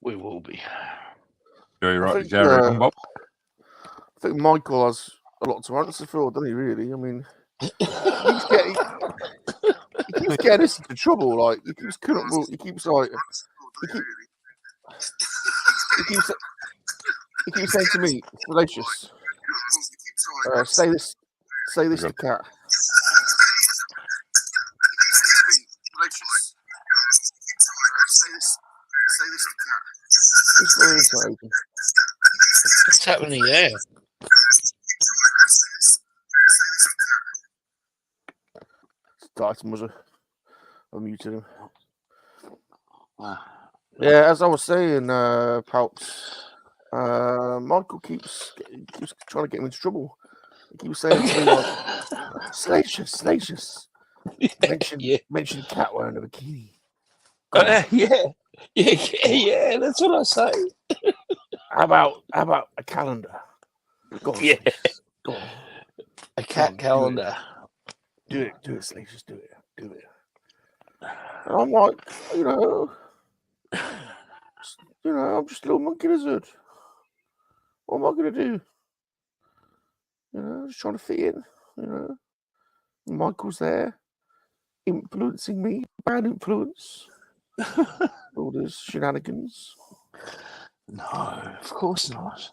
We will be. Very right, Jerry. I think Michael has a lot to answer for, doesn't he? Really? I mean, he keeps getting us into trouble. Like he keeps saying to me, Salacious, say this to Cat. What's happening there? Dice Muzzer. I muted him. Yeah, as I was saying, Palps, Michael keeps trying to get him into trouble. He keeps saying to me, like, Salacious. Mention Cat wearing a bikini. Yeah, that's what I say. How about a calendar? Go on, Yeah. Go on. A cat calendar. Do it, Salacious, do it. And I'm like, I'm just a little monkey lizard. What am I gonna do? Just trying to fit in. Michael's there, influencing me, bad influence. All those shenanigans. No, of course not.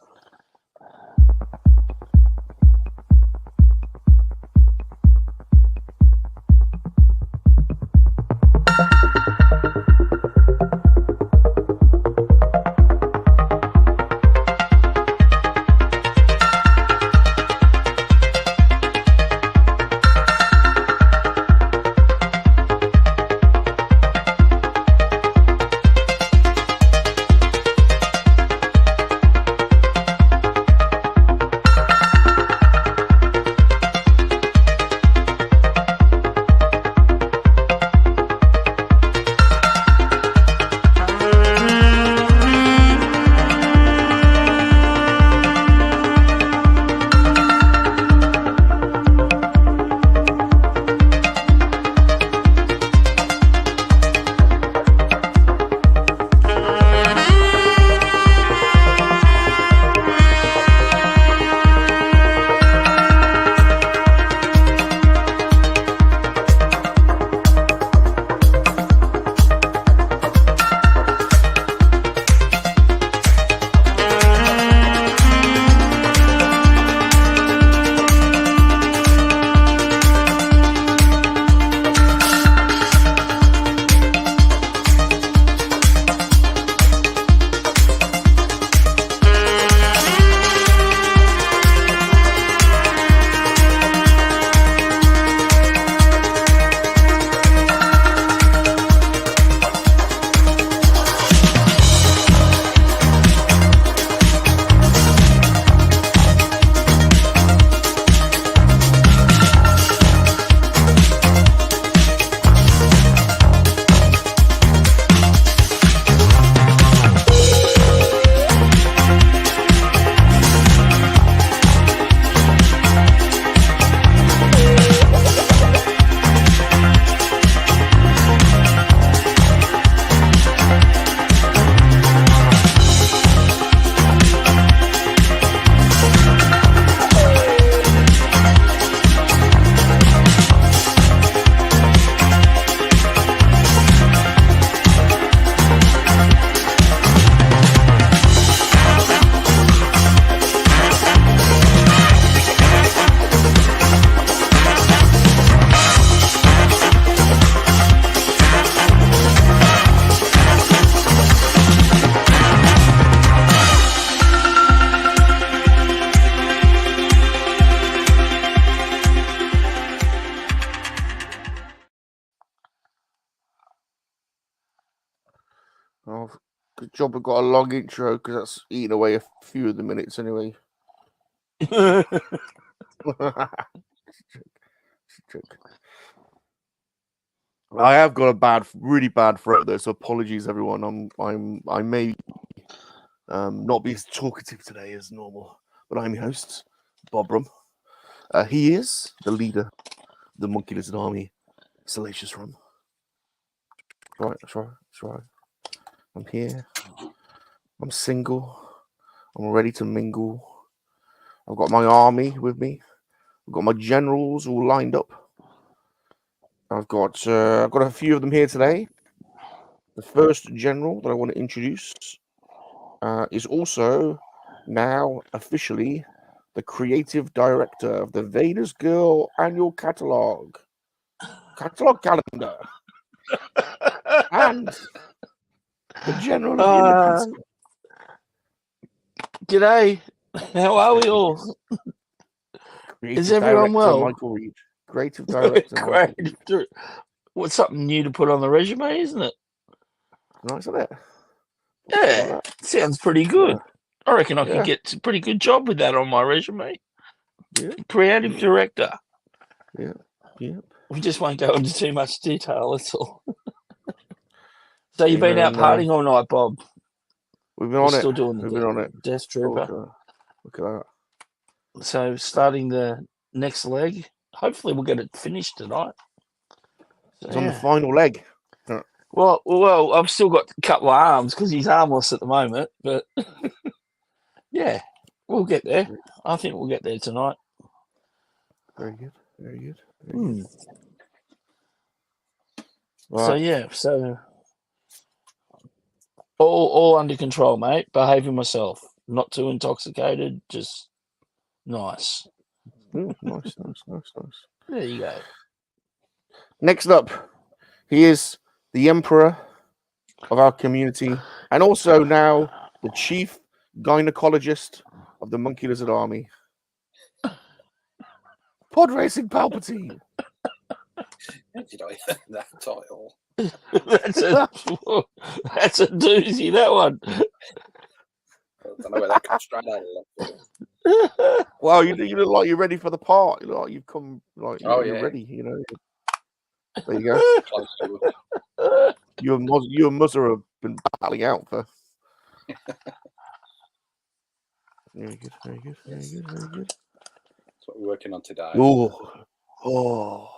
Oh, good job we've got a long intro because that's eating away a few of the minutes anyway. I have got a really bad throat though, so apologies everyone. I may not be as talkative today as normal, but I'm your host, Bob Rum. He is the leader of the Monkey-Lizard Army, Salacious Rum. Right, that's right. I'm here. I'm single. I'm ready to mingle. I've got my army with me. I've got my generals all lined up. I've got a few of them here today. The first general that I want to introduce is also now officially the creative director of the Venus Girl annual catalog calendar, and the general of the Underpants. G'day. How are we all? Creative Is everyone director, well? Michael Reed. Creative director, Michael Reed. Great. What's something new to put on the resume, isn't it? Nice, isn't it? Yeah, Like sounds pretty good. Yeah. I reckon I could get a pretty good job with that on my resume. Yeah. Creative director. Yeah. We just won't go into too much detail, that's all. So you've Came been out in, partying all night, Bob? We've been We're on it. still doing We've been on it. Death Oh, Trooper. look at that. So starting the next leg. Hopefully we'll get it finished tonight. So, It's on the final leg. Well, I've still got a couple of arms because he's armless at the moment, but yeah, we'll get there. I think we'll get there tonight. Very good. Very good. So Right. yeah, so all under control, mate. Behaving myself, not too intoxicated, just nice. Nice. There you go. Next up, he is the emperor of our community and also now the chief gynecologist of the Monkey-Lizard Army. Pod Racing Palpatine. How did I earn that title? That's a doozy, that one. I don't know where that comes straight out of left. Well, you look like you're ready for the part. You look like you've come, like you're yeah. ready. You know. There you go. Close to it. You and Muzzer have been battling out for. Very good. That's what we're working on today. Oh,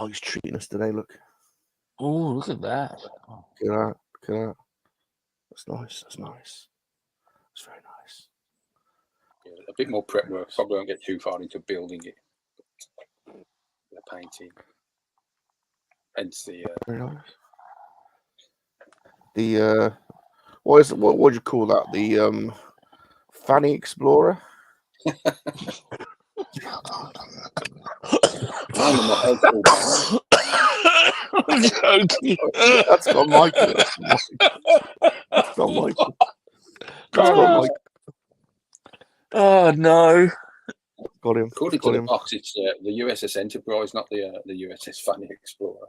he's treating us today. Look. Oh, look at that. Look at that. That's nice. It's very nice. Yeah, a bit more prep work. Probably won't get too far into building it. The painting. Hence the very nice. The what would you call that? The Fanny Explorer. I'm joking. That's got Michael. That's got Michael. Oh no. Got him. According to the box, it's the USS Enterprise, not the USS Fanny Explorer.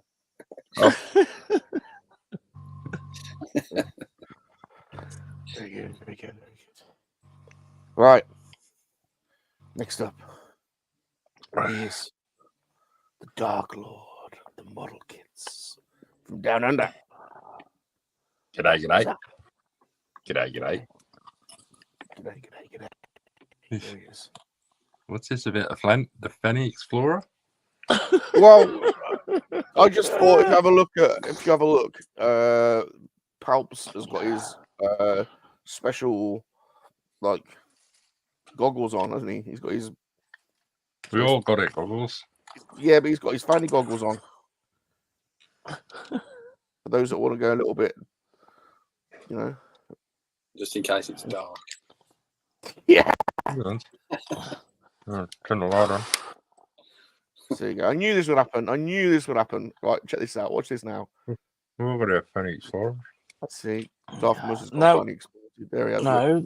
Very good. Right. Next up, is the Dark Lord of the Model Kits from Down Under. G'day. G'day. There he is. What's this about the Fanny Explorer? Well, I just thought if you have a look, Palps has got his special like goggles on, hasn't he? He's got his. We all got it, goggles. Yeah, but he's got his fanny goggles on. For those that want to go a little bit, Just in case it's dark. Yeah. Turn the light on. There you go. I knew this would happen. Right, check this out. Watch this now. We've got a Fanny Explorer. Let's see. Darth Maul has got No. Fanny Explorer. There he has. No.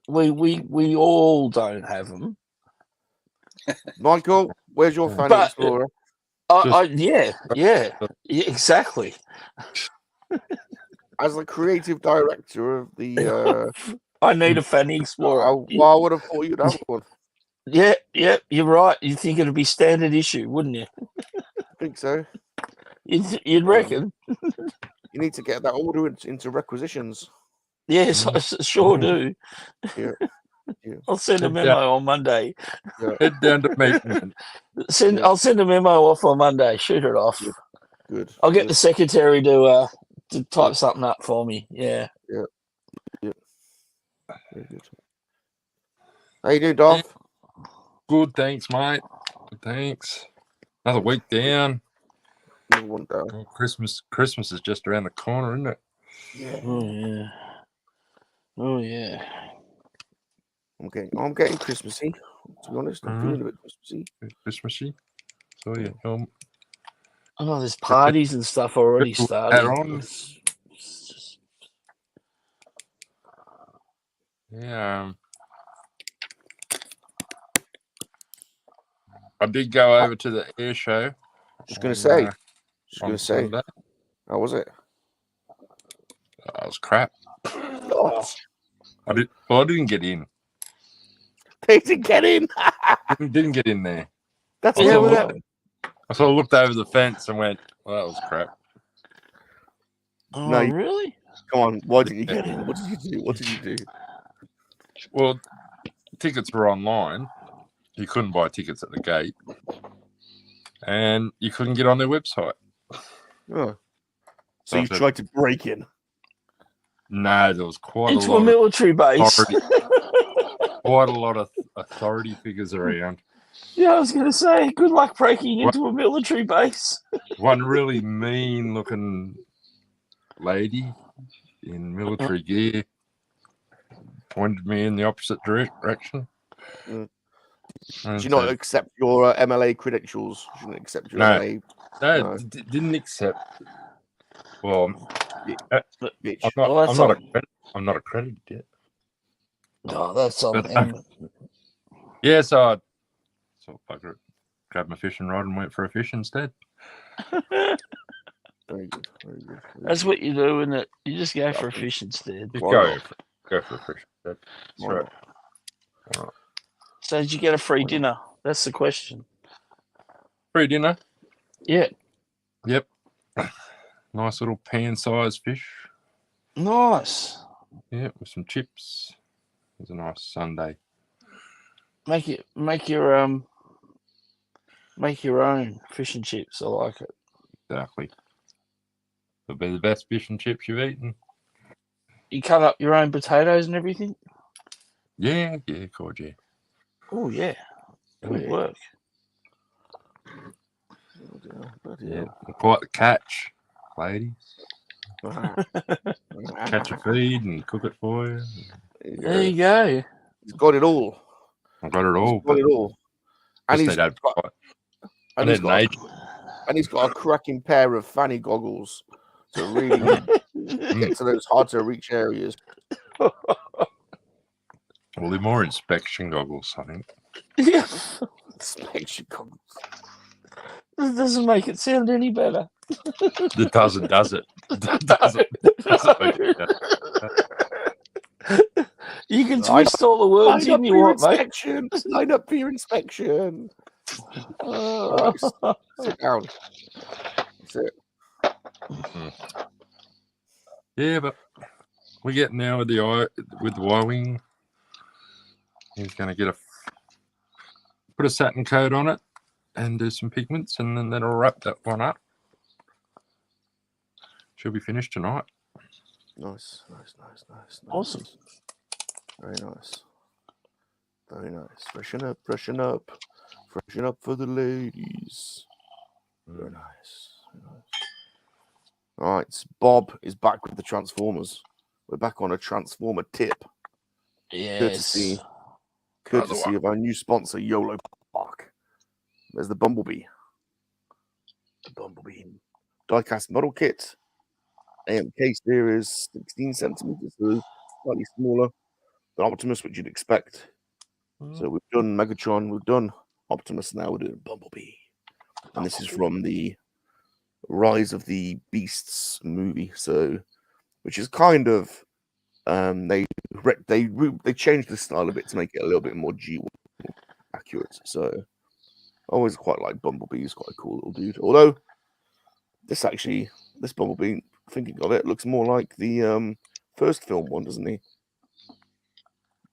We all don't have them. Michael, where's your Fanny Explorer? Yeah, exactly. As the creative director of the I need a Fanny Explorer. I would have thought you'd have one. Yeah, you're right. You think it'd be standard issue, wouldn't you? I think so. You'd reckon. You need to get that order into requisitions. Yes, I sure do. Yeah. I'll send a memo on Monday. Yeah. Head down to maintenance. I'll send a memo off on Monday. Shoot it off. Good. I'll get the secretary to type something up for me. Yeah. Very good. How you doing, Dolph? Good, thanks, mate. Good, thanks. Another week down. Another one down. Oh, Christmas is just around the corner, isn't it? Yeah. Oh yeah. Oh yeah. I'm getting Christmassy. To be honest, I'm feeling a bit Christmassy. Christmassy. So yeah, Oh, there's parties and stuff already Hat starting. on. It's just- yeah. I did go over to the air show. Just gonna on, say. uh, Just on gonna say. Sunday. How was it? That was crap. Oh, I didn't get in. they didn't get in. Didn't get in there. That's I Yeah, sort well, of that- looked- I sort of looked over the fence and went, "Well, that was crap." Oh, No, you- really? Come on, why didn't you get in? What did you do? What did you do? Well, tickets were online. You couldn't buy tickets at the gate, and you couldn't get on their website. Oh. So I you said- tried to break in. No, there was quite Into a a lot military base. of authority figures around. Yeah, I was going to say, good luck breaking into a military base. One really mean-looking lady in military gear pointed me in the opposite direction. Mm. And Did you not said, accept your MLA credentials? You didn't accept your No. MLA. No, No. didn't accept. Well, Bitch. I'm not accredited yet. Oh, that's on But, him. Yeah, so I bugger it, grabbed my fishing rod and went for a fish instead. Very good. Very good. That's what you do, isn't it? You just go for a fish instead. Just Why go not? for a fish instead. That's Why right. not? So did you get a free Why not? dinner? That's the question. Free dinner. Yeah. Yep. Nice little pan-sized fish. Nice. Yeah, with some chips. It was a nice Sunday. Make your own fish and chips. I like it. Exactly. It'll be the best fish and chips you've eaten. You cut up your own potatoes and everything. Yeah, God, yeah. Oh yeah. Good work. Yeah, quite the catch, ladies. Catch a feed and cook it for you. There you go. He's got it all. I've got it all. He's got it all. And he's got, I need an agent. and he's got a cracking pair of fanny goggles to really get to those hard to reach areas. Well, they're more inspection goggles, I think. Yeah. Inspection goggles. This doesn't make it sound any better. It doesn't, does it? Doesn't make it better. You can twist all the words in you want, mate. inspection. Line up for your inspection. Right, sit down. That's it. Yeah, but we get now with the Y-wing. He's going to put a satin coat on it and do some pigments, and then that'll wrap that one up. She'll be finished tonight. Nice. Awesome. Very nice. Very nice. Freshen up. Freshen up for the ladies. Very nice. All right. Bob is back with the Transformers. We're back on a Transformer tip. Yes. Courtesy of our new sponsor, Yolopark. There's the Bumblebee. Diecast model kit. AMK series, 16 centimeters, so slightly smaller than Optimus, which you'd expect. So we've done Megatron, we've done Optimus, now we're doing Bumblebee. And this is from the Rise of the Beasts movie, so which is kind of they changed the style a bit to make it a little bit more G accurate. So I always quite like Bumblebee. He's quite a cool little dude. Although this Bumblebee, thinking of it, looks more like the first film one, doesn't he?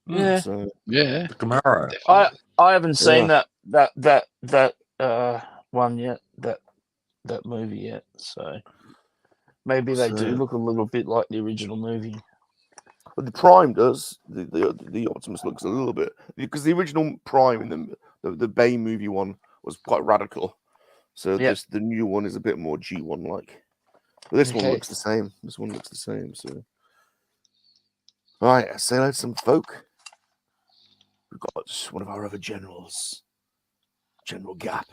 Yeah. So, The Camaro. I haven't seen that one yet, that movie yet. So maybe they do look a little bit like the original movie. But the Prime does. The Optimus looks a little bit, because the original Prime in the Bay movie one was quite radical. So Yep. the new one is a bit more G1 like. But this one Okay. looks the same. This one looks the same. So, all right, say hello to some folk. We've got one of our other generals, General Gap.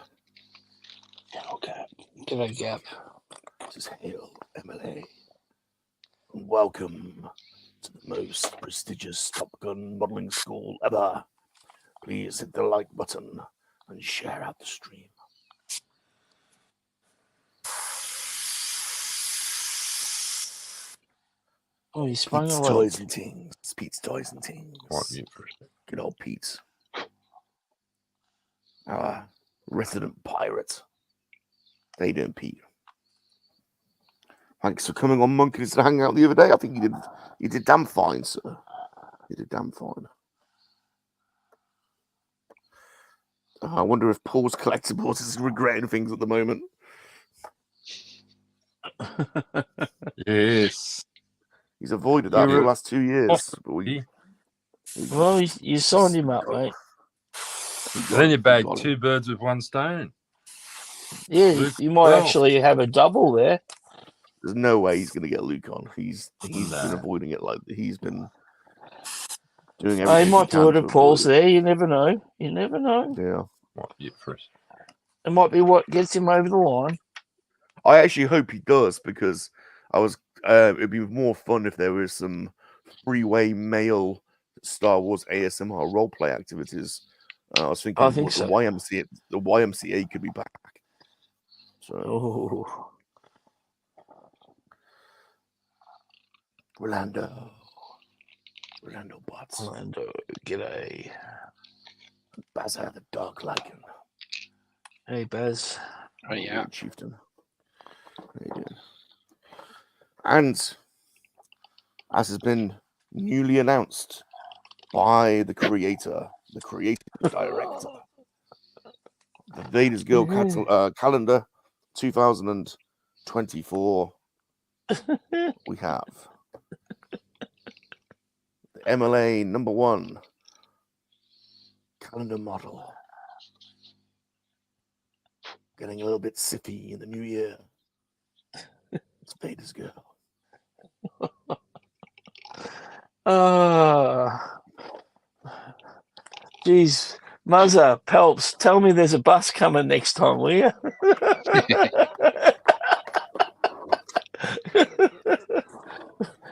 General Gap. G'day, Gap. Just hail MLA. And welcome to the most prestigious Top Gun modeling school ever. Please hit the like button and share out the stream. Oh, he sprung Pete's away. Toys and Tings. Pete's Toys and Tings. What mute for a second. Good old Pete. Our resident pirate. How you doing, Pete? Thanks for coming on Monkeys to hang out the other day. I think you did damn fine, sir. You did damn fine. I wonder if Paul's collectibles is regretting things at the moment. Yes. He's avoided that for the last 2 years. But Well, you signed him up, mate. Then you bag 2 birds with 1 stone. Yeah, Luke, you might actually have a double there. There's no way he's going to get Luke on. He's Nah. been avoiding it. Like he's been doing everything. Oh, he might do it to if Paul's avoid it. there. You never know. You never know. Yeah. What mute for a second. It might be what gets him over the line. I actually hope he does, because it'd be more fun if there was some freeway male Star Wars ASMR roleplay activities. I was thinking I think the so. YMCA could be back. So Oh, Rolando Butts, Orlando, g'day. Bazza the Dark Lycan. Hey, Baz. Oh, yeah. Chieftain. How you doing? And as has been newly announced by the creator, the creative director, the Vader's Girl calendar 2024, we have the MLA #1 calendar model. Getting a little bit sippy in the new year. It's Vader's Girl. Geez, Muzza, Pelps, tell me there's a bus coming next time, will you?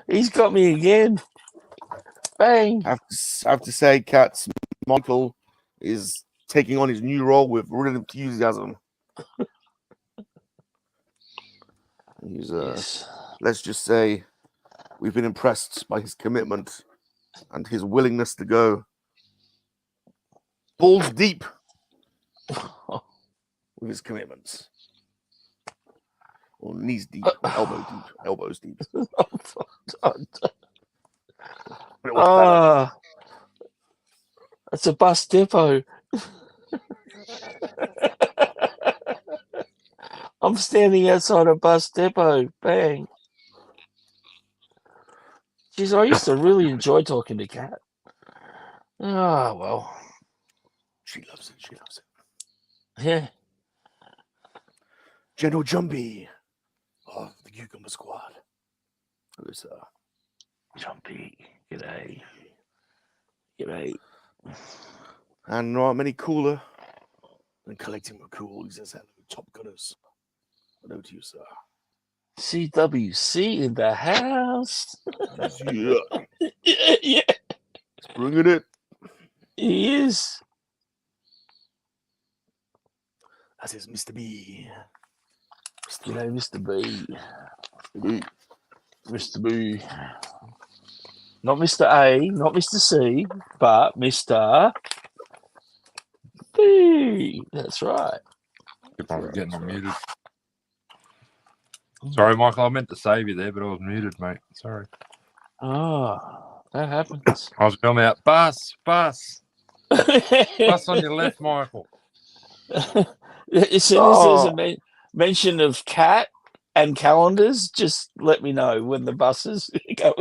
He's got me again. Bang. I have to say, Cats, Michael is taking on his new role with real enthusiasm. He's Yes. let's just say we've been impressed by his commitment and his willingness to go balls deep with his commitments. Or knees deep, elbows deep. It's a bus depot. I'm standing outside a bus depot. Bang. Jeez, I used to really enjoy talking to Kat. Oh, well. She loves it. She loves it. Yeah. General Jumpy of the Cucumber Squad. Hello, sir. Jumpy. G'day. G'day. And not many cooler than collecting McCool. He says hello, Top Gunners. Hello to you, sir. CWC in the house. Yeah. Yeah. He's bringing it. He is. That is Mr. B. G'day, Mr. B. B. Mr. B. Not Mr. A, not Mr. C, but Mr. B. That's right. You're probably getting unmuted. Sorry, Michael, I meant to save you there, but I was muted, mate. Sorry. Oh, that happens. I was going out. Bus. Bus on your left, Michael. As soon as there's a mention of cat and calendars, just let me know when the buses go.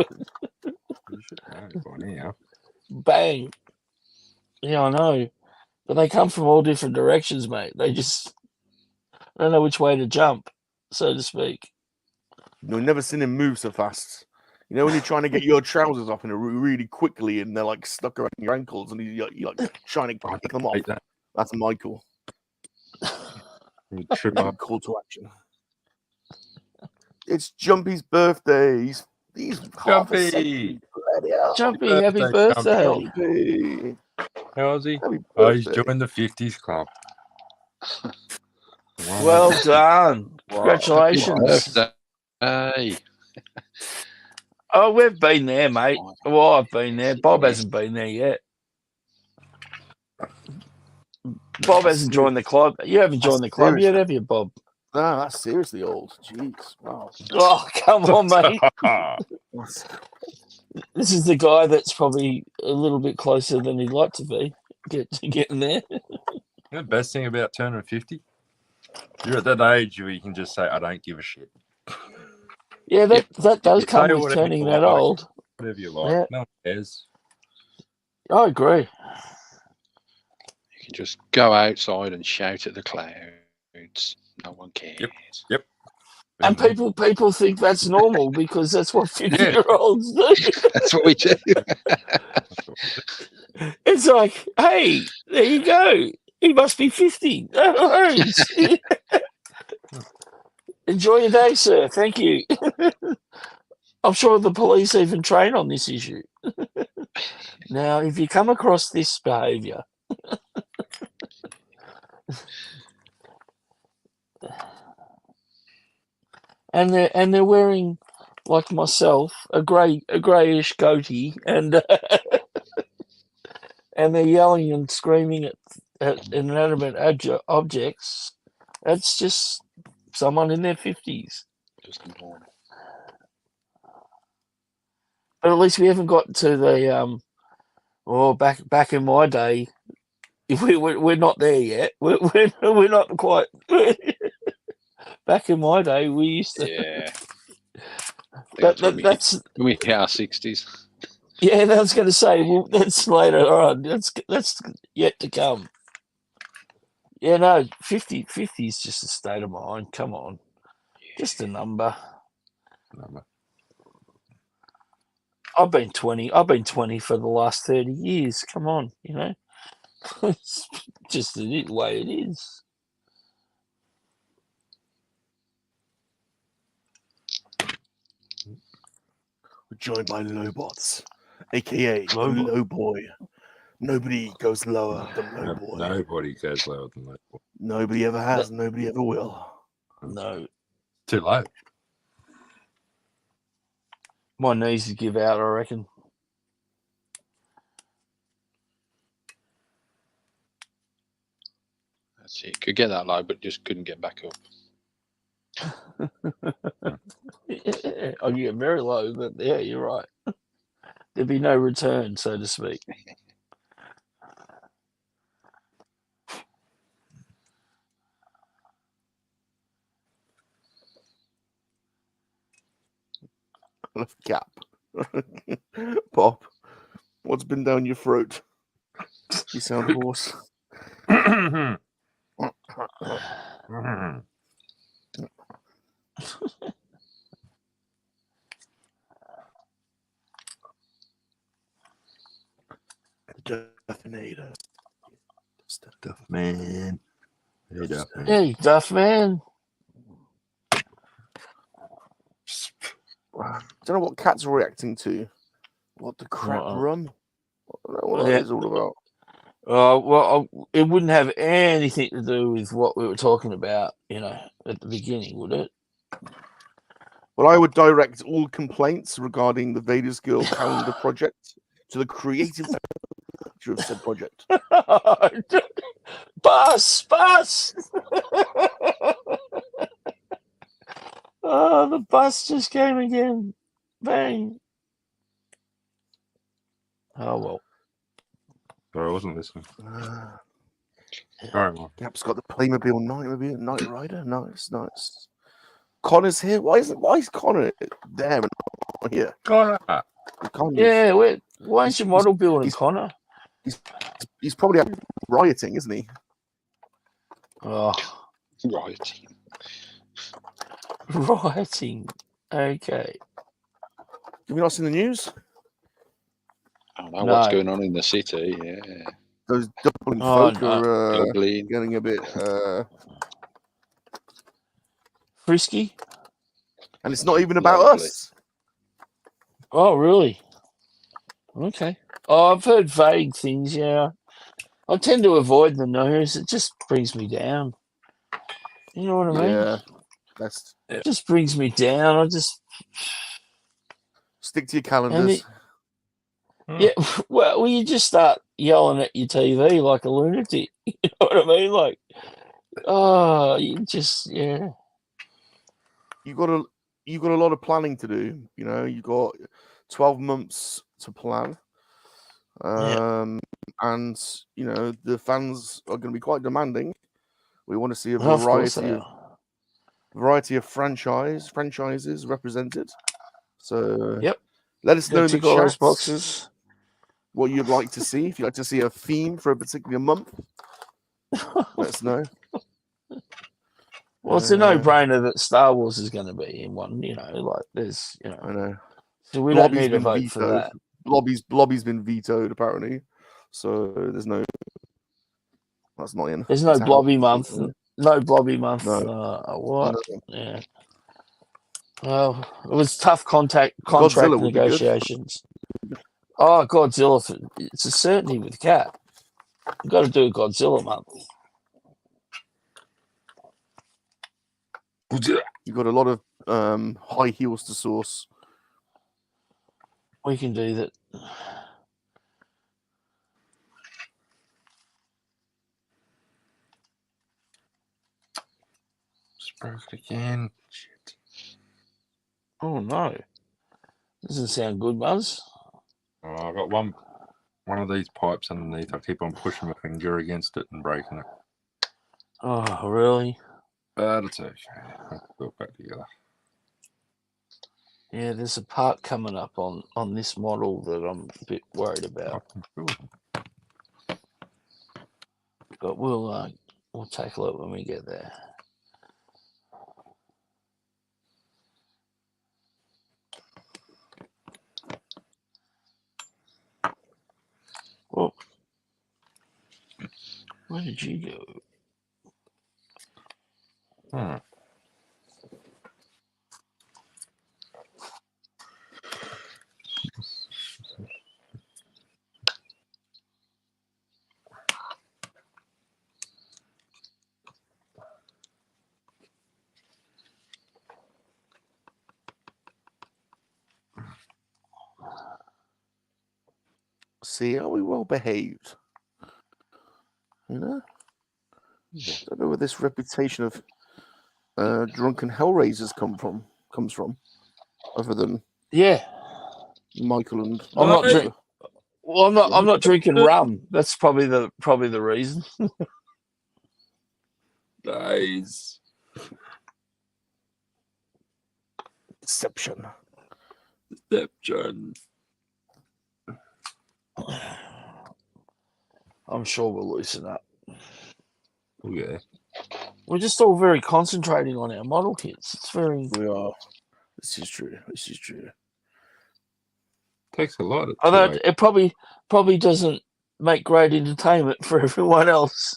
bang. Yeah, I know. But they come from all different directions, mate. They just don't know which way to jump, so to speak. I've never seen him move so fast. You know when you're trying to get your trousers off in a really quickly and they're like stuck around your ankles and you're like trying to pick them off. Hate that. That's Michael. You trip Big up. call to action. It's Jumpy's birthday. He's half a Jumpy! century. Bloody hell. Jumpy, happy birthday, birthday. Jumpy. How is he? Happy Oh, he's birthday. joined the 50s club. Wow. Well done. Wow. Congratulations. Hey, Oh, we've been there, mate. Well, I've been there. Bob hasn't been there yet. Bob hasn't joined the club. You haven't joined the club yet, have you, Bob? No, that's seriously old. Jeez. Wow. Oh, come on, mate. That's- This is the guy that's probably a little bit closer than he'd like to be. Getting there. The best thing about turning 50, you're at that age where you can just say, I don't give a shit. Yeah, that does Say come with whatever turning you that like. old. Whatever you like. Yeah. No one cares. I agree. you can just go outside and shout at the clouds. No one cares. Yep. And people think that's normal because that's what 50-year-olds do. That's what we do. It's like, hey, there you go. He must be 50. No worries. Enjoy your day, sir. Thank you. I'm sure the police even train on this issue. Now, if you come across this behaviour, and they're wearing, like myself, a greyish goatee, and and they're yelling and screaming at inanimate objects, that's just someone in their 50s. Just normal. But at least we haven't got to the back in my day. We're not there yet. We're not quite. Back in my day, we used to. Yeah. That's we hit our 60s. yeah. I was going to say, well, that's later on. That's yet to come. Yeah, no, 50 is just a state of mind. Come on, just a number. I've been 20. I've been 20 for the last 30 years. Come on, you know. It's just the way it is. We're joined by Lowbots, aka Low Boy. Nobody goes lower than Low Boy. Nobody goes lower than that. Nobody ever has. Nobody ever will. No, Too low. my knees would give out, I reckon. That's it. Could get that low, but just couldn't get back up. Yeah, I get very low, but yeah, you're right. There'd be no return, so to speak. Cap. Pop, what's been down your throat? You sound hoarse. Duffinator. Duff man. Hey, Duff man. Hey, Duff man. I don't know what Cat's reacting to. What the crap rum? I don't know what that is all about. Well, it wouldn't have anything to do with what we were talking about, you know, at the beginning, would it? Well, I would direct all complaints regarding the Vader's Girl calendar project to the creative director of said project. Bus! Oh, the bus just came again. Bang. Oh, well. Sorry, I wasn't listening. All right, well. Cap's got the Playmobil Night Rider. Nice. Connor's here. Why is Connor there and not here? Connor. Connor's Yeah, Why ain't your model building, he's- Connor? He's probably out rioting, isn't he? Oh, Right. writing. Okay. Have you not seen the news? I don't know what's No. going on in the city. Yeah. Those Dublin Oh, folk no. are Dublin. getting a bit, Frisky? and it's not even about Lively. us. Oh, really? Okay. Oh, I've heard vague things, yeah. I tend to avoid the news. It just brings me down. You know what I mean? Yeah, that's It just brings me down. I just... stick to your And calendars. yeah, well, you just start yelling at your TV like a lunatic. You know what I mean? Like, oh, you just, yeah. You got a lot of planning to do. You know, you got 12 months to plan. And you know the fans are going to be quite demanding. We want to see a Of course they variety of are. franchises represented. So Yep. let us know in the Tick all those chat boxes. what you'd like to see. If you'd like to see a theme for a particular month, let us know. Well, it's a no-brainer that Star Wars is going to be in one. You know, like there's, you I know, know. so we Blobby's don't need to been vote for vetoed. that. Blobby's been vetoed apparently. So there's no. That's not in. There's no It's out, Blobby month. unfortunately. No Blobby month. No. What? No. Yeah. Well, it was tough contract Godzilla would be good. negotiations. Oh, Godzilla! It's a certainty with Cat. You've got to do a Godzilla month. You've got a lot of high heels to source. We can do that. Broke it again. Shit. Oh no, doesn't sound good, Buzz. Oh, I got one of these pipes underneath. I keep on pushing my finger against it and breaking it. Oh really? But it's okay. I'll put it back together. Yeah, there's a part coming up on this model that I'm a bit worried about, but we'll tackle it when we get there. Well, where did you go? See, are we well behaved? You know? Don't know where this reputation of drunken hellraisers comes from, other than Yeah, Michael and I'm not Lucifer. drink. Well, I'm not drinking rum. That's probably the reason. Nice. Deception. Deception. I'm sure we'll loosen up. Okay. We're just all very concentrating on our model kits. It's very. We are. This is true. This is true. Takes a lot. Although it probably doesn't make great entertainment for everyone else.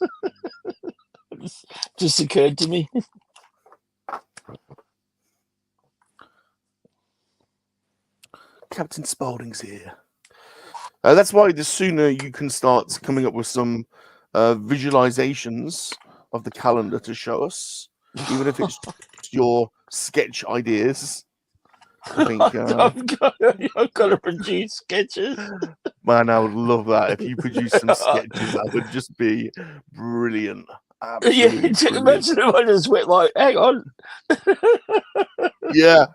Just occurred to me. Captain Spaulding's here. That's why the sooner you can start coming up with some visualizations of the calendar to show us, even if it's your sketch ideas. I think I've got to produce sketches. man, I would love that if you produce some sketches. That would just be brilliant. Absolutely Yeah, brilliant. imagine if I just went like, hang on. Yeah,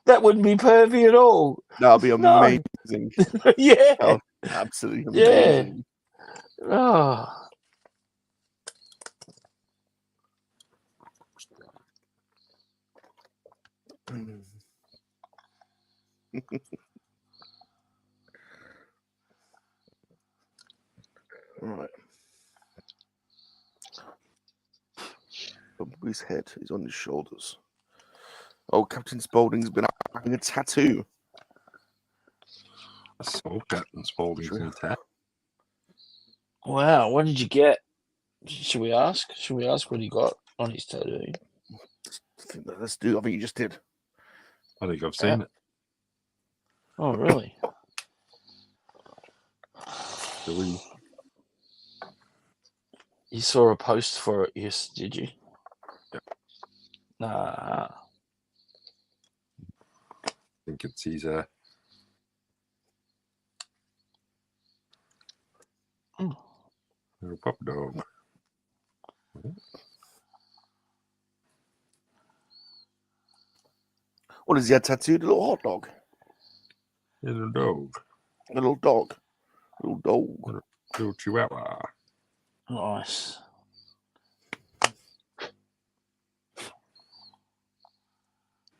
That wouldn't be pervy at all. that would be No. amazing. Yeah. That would be absolutely Yeah. amazing. Oh. Right. Bumblebee's head is on his shoulders. Oh, Captain Spaulding's been having a tattoo. I saw Captain Spaulding's Sure. new tat. Wow, what did you get? Should we ask? Should we ask what he got on his tattoo? Let's do. I think you just did. I think I've seen it. Oh, really? Do we? You saw a post for it, yes, did you? Yep. Nah. I think it's his little pup dog. What is he had tattooed? A little hot dog. Little dog. A little dog. Little dog. Little chihuahua. Nice.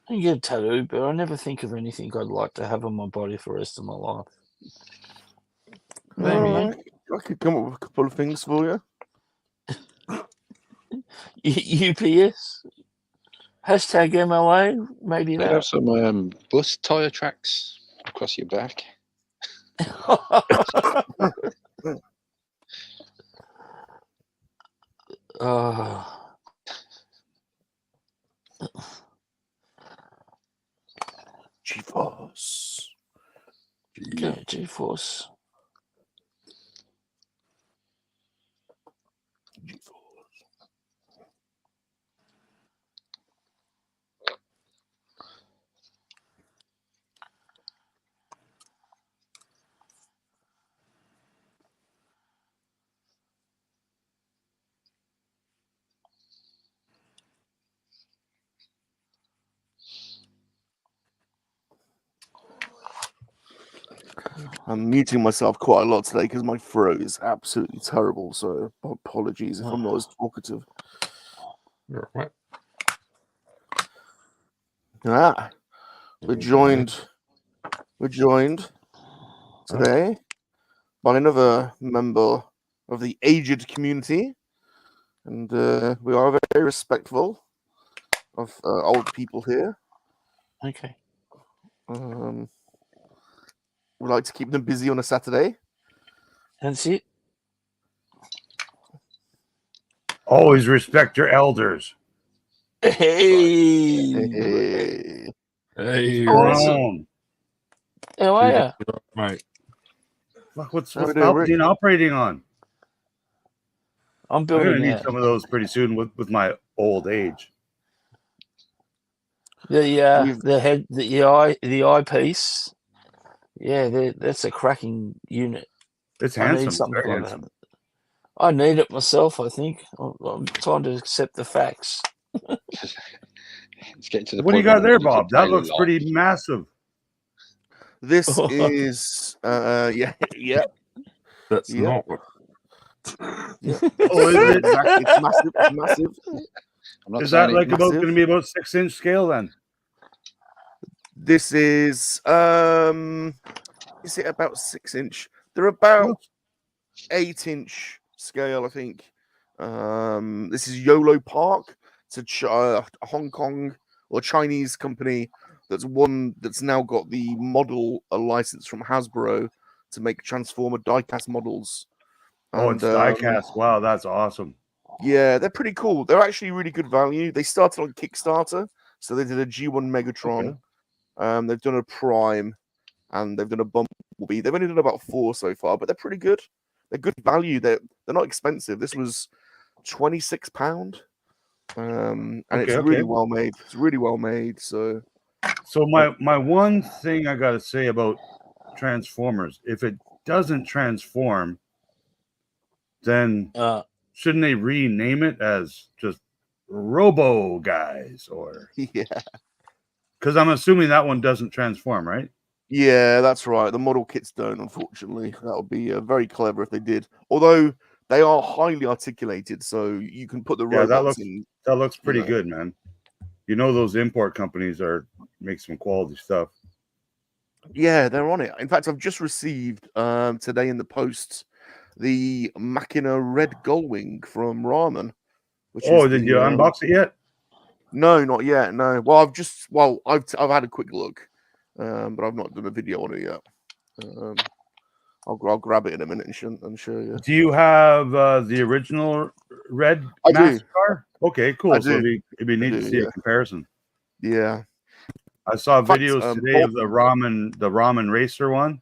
I get a tattoo, but I never think of anything I'd like to have on my body for the rest of my life. Maybe. I could come up with a couple of things for you. UPS? Hashtag MLA? Maybe You'd that. have some bus tyre tracks across your back. GeForce. Okay, GeForce. I'm muting myself quite a lot today because my throat is absolutely terrible. So apologies if I'm not as talkative. You're right. We're joined today by another member of the aged community, and we are very respectful of old people here. Okay. We like to keep them busy on a Saturday. That's it. Always respect your elders. Hey. Hey, Awesome. How are you? mate? What's How we doing, Rick? Palpatine operating on? I'm I'm gonna building need out some of those pretty soon with my old age. the eyepiece. Yeah, that's a cracking unit. It's I need handsome. something Very like handsome. that. I need it myself, I think. I'm trying to accept the facts. It's getting to the What do you point got where there, it's a Bob? That daily looks life. pretty massive. This is yeah. That's Yeah. not what. Yeah. Oh, is it? Exactly. It's massive. It's massive. I'm not Is that saying like it, about massive. going to be about 6-inch scale then? This is it about 6-inch? They're about 8-inch scale, I think. This is Yolopark. It's a Hong Kong or Chinese company that's now got the model a license from Hasbro to make Transformer diecast models. Oh, And, it's diecast. Wow, that's awesome. Yeah, they're pretty cool. They're actually really good value. They started on Kickstarter, so they did a G1 Megatron. Okay. They've done a Prime, and they've done a Bumblebee. They've only done about 4 so far, but they're pretty good. They're good value. They're not expensive. This was £26, and it's really well made. It's really well made. So my one thing I gotta say about Transformers, if it doesn't transform, then shouldn't they rename it as just Robo Guys? Or yeah, because I'm assuming that one doesn't transform, right? yeah, that's right. The model kits don't, unfortunately. That would be very clever if they did. Although they are highly articulated, so you can put the robots in. That looks pretty good, man. You know those import companies make some quality stuff. Yeah, they're on it. In fact, I've just received today in the post the Machina Red Gullwing from Ramen. Which Oh, is did the, you unbox it yet? No, not yet. No. Well, I've had a quick look, but I've not done a video on it yet. I'll grab it in a minute and show you. Do you have the original red I mask do. car? Okay, cool. I So do. it'd be neat to see a comparison. Yeah. I saw In fact, videos today of the ramen racer one.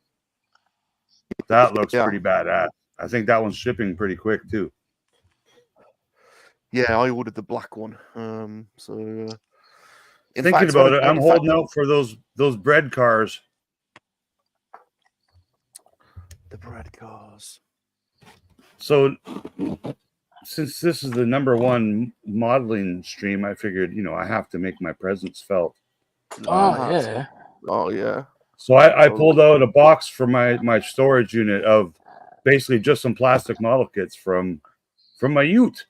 That looks pretty badass. I think that one's shipping pretty quick too. Yeah, I ordered the black one. Thinking about it, I'm holding out for those bread cars. The bread cars. So since this is the #1 modeling stream, I figured, I have to make my presence felt. Yeah. Oh yeah. So I pulled out a box for my storage unit of basically just some plastic model kits from my ute.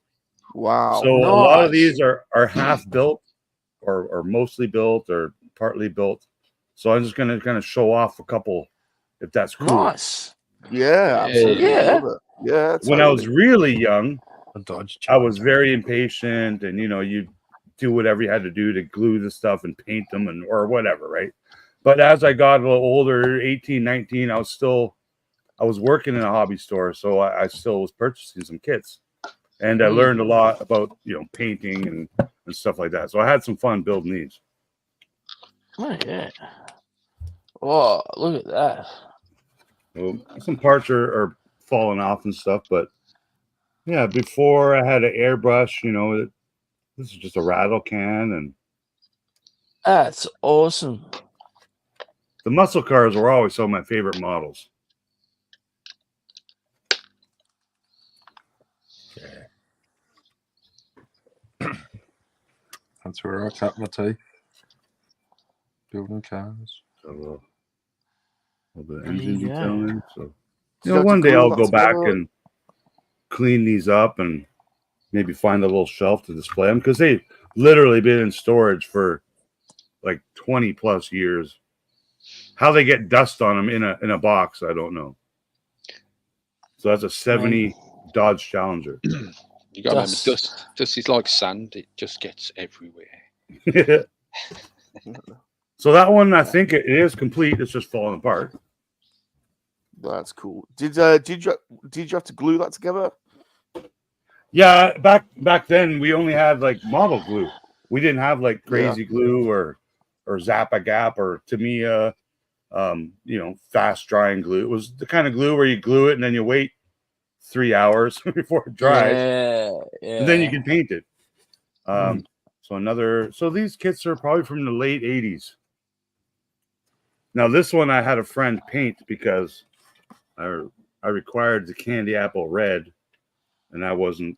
Wow. So a lot of these are half built or mostly built or partly built. So I'm just gonna kind of show off a couple if that's cool. Nice. Yeah, absolutely. Yeah. Love it. Yeah. Totally. When I was really young, I was very impatient, and you do whatever you had to do to glue the stuff and paint them or whatever, right? But as I got a little older, 18, 19, I was working in a hobby store, so I still was purchasing some kits, and I learned a lot about painting and stuff like that. So I had some fun building these. Oh yeah. Oh, look at that. Well, some parts are falling off and stuff, but yeah, before I had an airbrush, this is just a rattle can, and that's awesome. the muscle cars were always some of my favorite models. That's where I cut my teeth. Building cars. So, all the engine detailing. So, So one day I'll go back and clean these up and maybe find a little shelf to display them, because they've literally been in storage for like 20 plus years. How they get dust on them in a box, I don't know. So that's a 70 Dodge Challenger. You got to remember, dust is like sand; it just gets everywhere. So that one, I think it is complete. It's just falling apart. That's cool. Did you have to glue that together? Yeah, back then we only had like model glue. We didn't have like crazy glue or Zappa Gap or Tamiya, fast drying glue. It was the kind of glue where you glue it and then you wait 3 hours before it dries. Yeah. And then you can paint it. So these kits are probably from the late 80s. Now this one I had a friend paint because I required the candy apple red, and I wasn't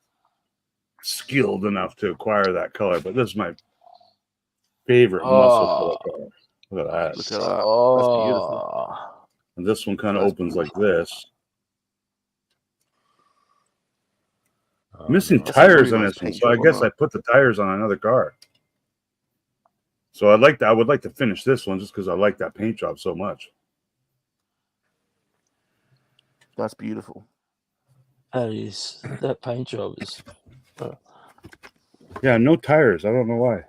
skilled enough to acquire that color. But this is my favorite muscle color. Look at that. Look at that. That's beautiful. And this one kind of opens like this. Missing tires on this one, so I guess I put the tires on another car. So I would like to finish this one just because I like that paint job so much. That's beautiful. That paint job is. Yeah, no tires. I don't know why.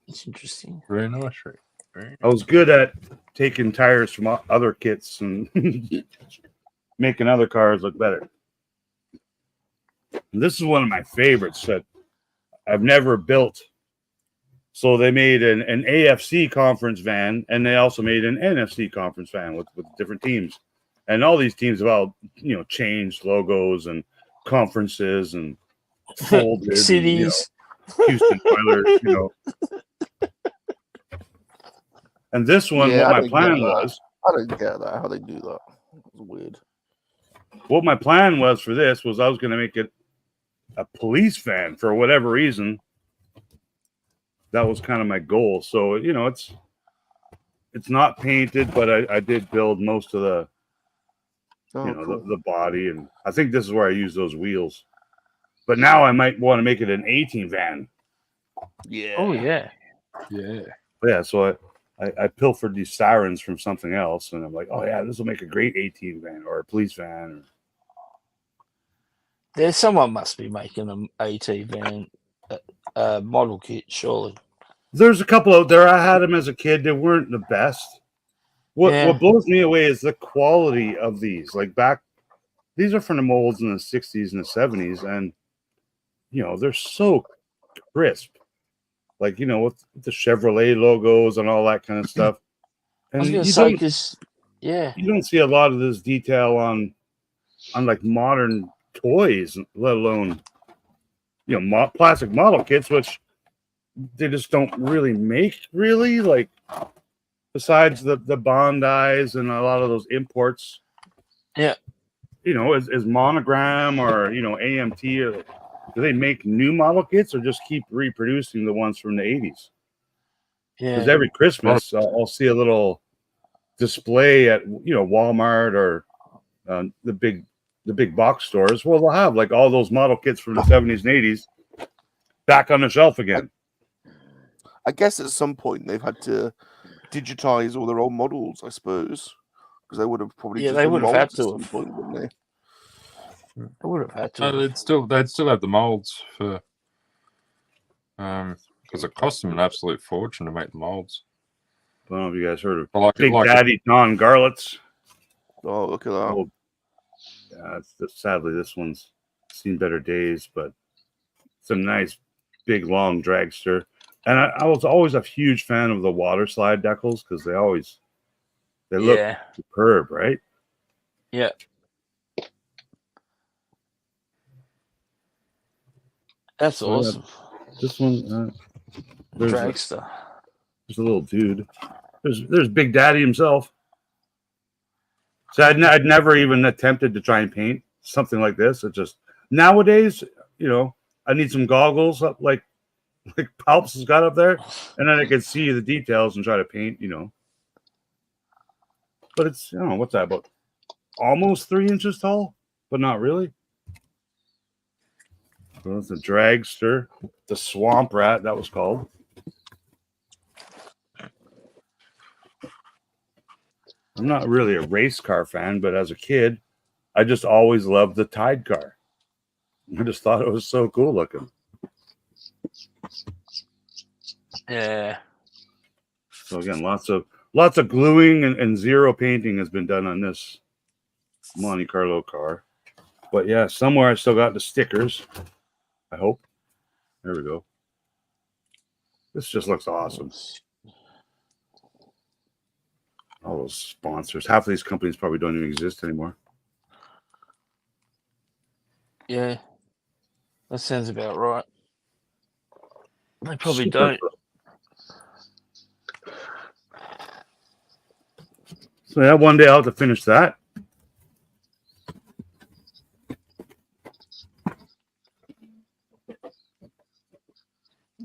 It's interesting. Very nice. I was good at taking tires from other kits and making other cars look better. And this is one of my favorites that I've never built. So they made an AFC conference van, and they also made an NFC conference van with different teams. And all these teams have all, changed logos and conferences and folded. Cities. And, Houston Oilers, And this one, what my plan was. I don't get that, how they do that. It's weird. What my plan was for this was I was going to make it a police van for whatever reason. That was kind of my goal. So, it's not painted, but I did build most of the, cool. the body. And I think this is where I use those wheels. But now I might want to make it an 18 van. Yeah. Oh, yeah. Yeah. Yeah. So I pilfered these sirens from something else. And I'm like, oh, yeah, this will make a great 18 van or a police van. There's someone must be making an AT van model kit, surely. There's a couple out there. I had them as a kid. They weren't the best. What blows me away is the quality of these. Like these are from the molds in the 60s and the 70s, and they're so crisp. Like with the Chevrolet logos and all that kind of stuff. And I was going to say, because you don't see a lot of this detail on like modern toys, let alone plastic model kits, which they just don't really make, like, besides the Bondis and a lot of those imports. Yeah. Is Monogram or AMT, or do they make new model kits or just keep reproducing the ones from the 80s? Yeah. Because every Christmas I'll see a little display at Walmart or the big box stores. Well, they'll have like all those model kits from the 70s and 80s back on the shelf again. I guess at some point they've had to digitize all their old models, I suppose, because they would have probably they would have had to at some point, wouldn't they? They would have had to. They'd still have the molds for because it cost them an absolute fortune to make the molds. I don't know if you guys heard of Big Daddy Don Garlits. Oh, look at that! Oh, yeah, sadly this one's seen better days, but it's a nice big long dragster. And I was always a huge fan of the water slide decals because they look superb, right? Yeah. That's awesome. This one, dragster. There's a little dude. There's Big Daddy himself. So I'd never even attempted to try and paint something like this. It just nowadays, I need some goggles up like Palps has got up there, and then I can see the details and try to paint, But it's, what's that, about almost 3 inches tall, but not really. So it's a dragster, the Swamp Rat, that was called. I'm not really a race car fan, but as a kid, I just always loved the Tide car. I just thought it was so cool looking. Yeah. So again, lots of gluing and zero painting has been done on this Monte Carlo car. But yeah, somewhere I still got the stickers. I hope. There we go. This just looks awesome. All those sponsors. Half of these companies probably don't even exist anymore. Yeah. That sounds about right. They probably don't. So yeah, one day I'll have to finish that.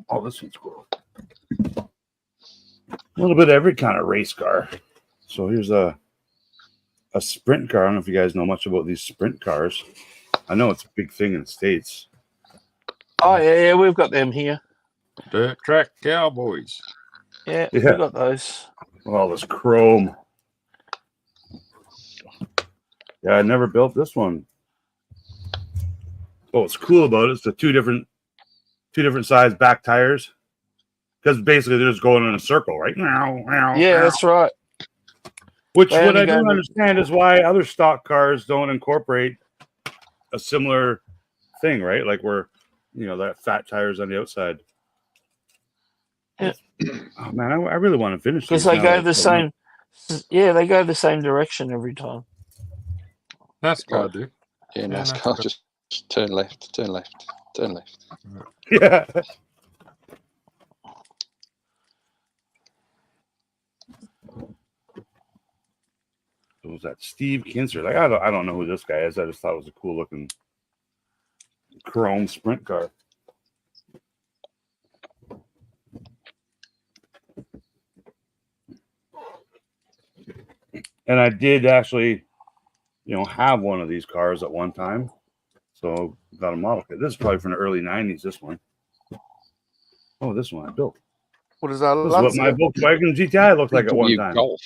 Oh, this one's cool. A little bit of every kind of race car. So here's a sprint car. I don't know if you guys know much about these sprint cars. I know it's a big thing in the States. Oh, yeah, we've got them here. Dirt Track Cowboys. Yeah, we've got those. All this chrome. Yeah, I never built this one. Oh, what's cool about it is the two different size back tires, because basically they're just going in a circle, right? Yeah, that's right. Which what I don't understand is why other stock cars don't incorporate a similar thing, right? Like where that fat tires on the outside. Yeah. Oh man, I really want to finish because they go the same. Yeah, they go the same direction every time. NASCAR do. Yeah, NASCAR just turn left, turn left, turn left. Yeah. So was that Steve Kinser? Like I don't know who this guy is. I just thought it was a cool looking chrome sprint car. And I did actually, have one of these cars at one time. So got a model kit. This is probably from the early 90s, this one. Oh, this one I built. What is that? This is what my Volkswagen GTI looked like at one time. Golf.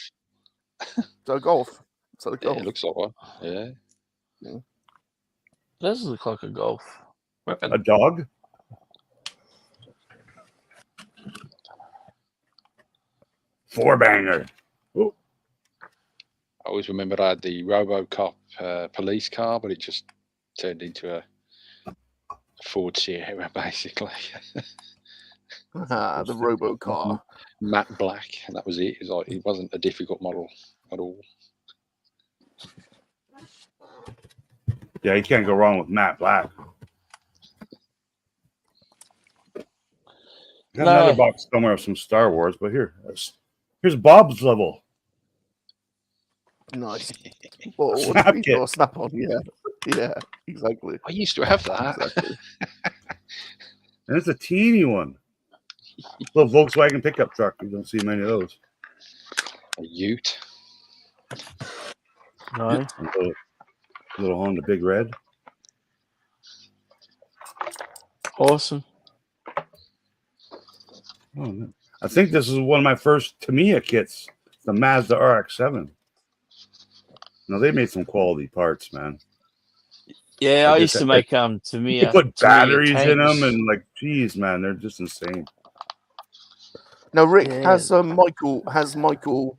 Is that a Golf? Is that a Golf? Yeah, it looks like one. Yeah. does look like a golf. Weapon. A dog? Four banger. Ooh. I always remember I had the RoboCop police car, but it just turned into a Ford Sierra, basically. The Robo car. Matte black, and that was it. It wasn't a difficult model at all. Yeah, you can't go wrong with matte black. Got another box somewhere of some Star Wars, but here's Bob's level. Nice. Well, Snap kit. Snap on, yeah, exactly. I used to have that. Exactly. And it's a teeny one. Little Volkswagen pickup truck. You don't see many of those. A Ute. No. Little Honda Big Red. Awesome. Oh, man. I think this is one of my first Tamiya kits, the Mazda RX-7. No, they made some quality parts, man. Yeah, I used to make Tamiya. You put batteries tanks. in them, and like, geez, man, they're just insane. Now, Rick, Yeah. has Michael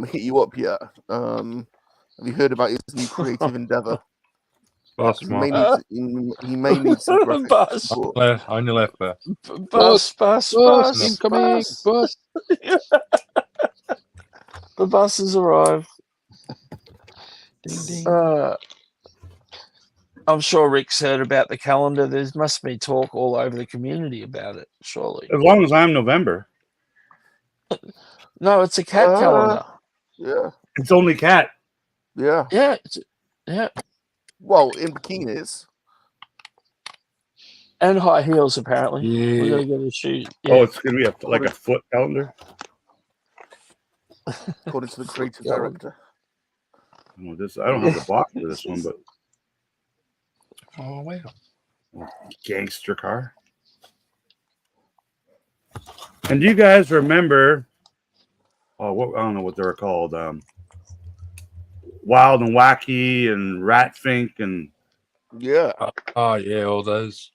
hit you up yet? Have you heard about his new creative endeavor? Boss, He may need some graphic Bus. support. on your left there. Bus. Incoming, bus. The bus has arrived. Ding, ding. I'm sure Rick's heard about the calendar. There must be talk all over the community about it, surely. As long as I'm November. No, it's a cat calendar. Yeah. It's only cat. Yeah. Yeah. Yeah. Well, in bikinis. And high heels, apparently. Yeah. We're going to get his shoes. Oh, Yeah. it's going to be like a foot calendar? According to the creative director. Oh, I don't have the box for this one, but Oh, wow. gangster car. And do you guys remember? I don't know what they were called. Wild and Wacky and Ratfink and Yeah. Oh, yeah, all those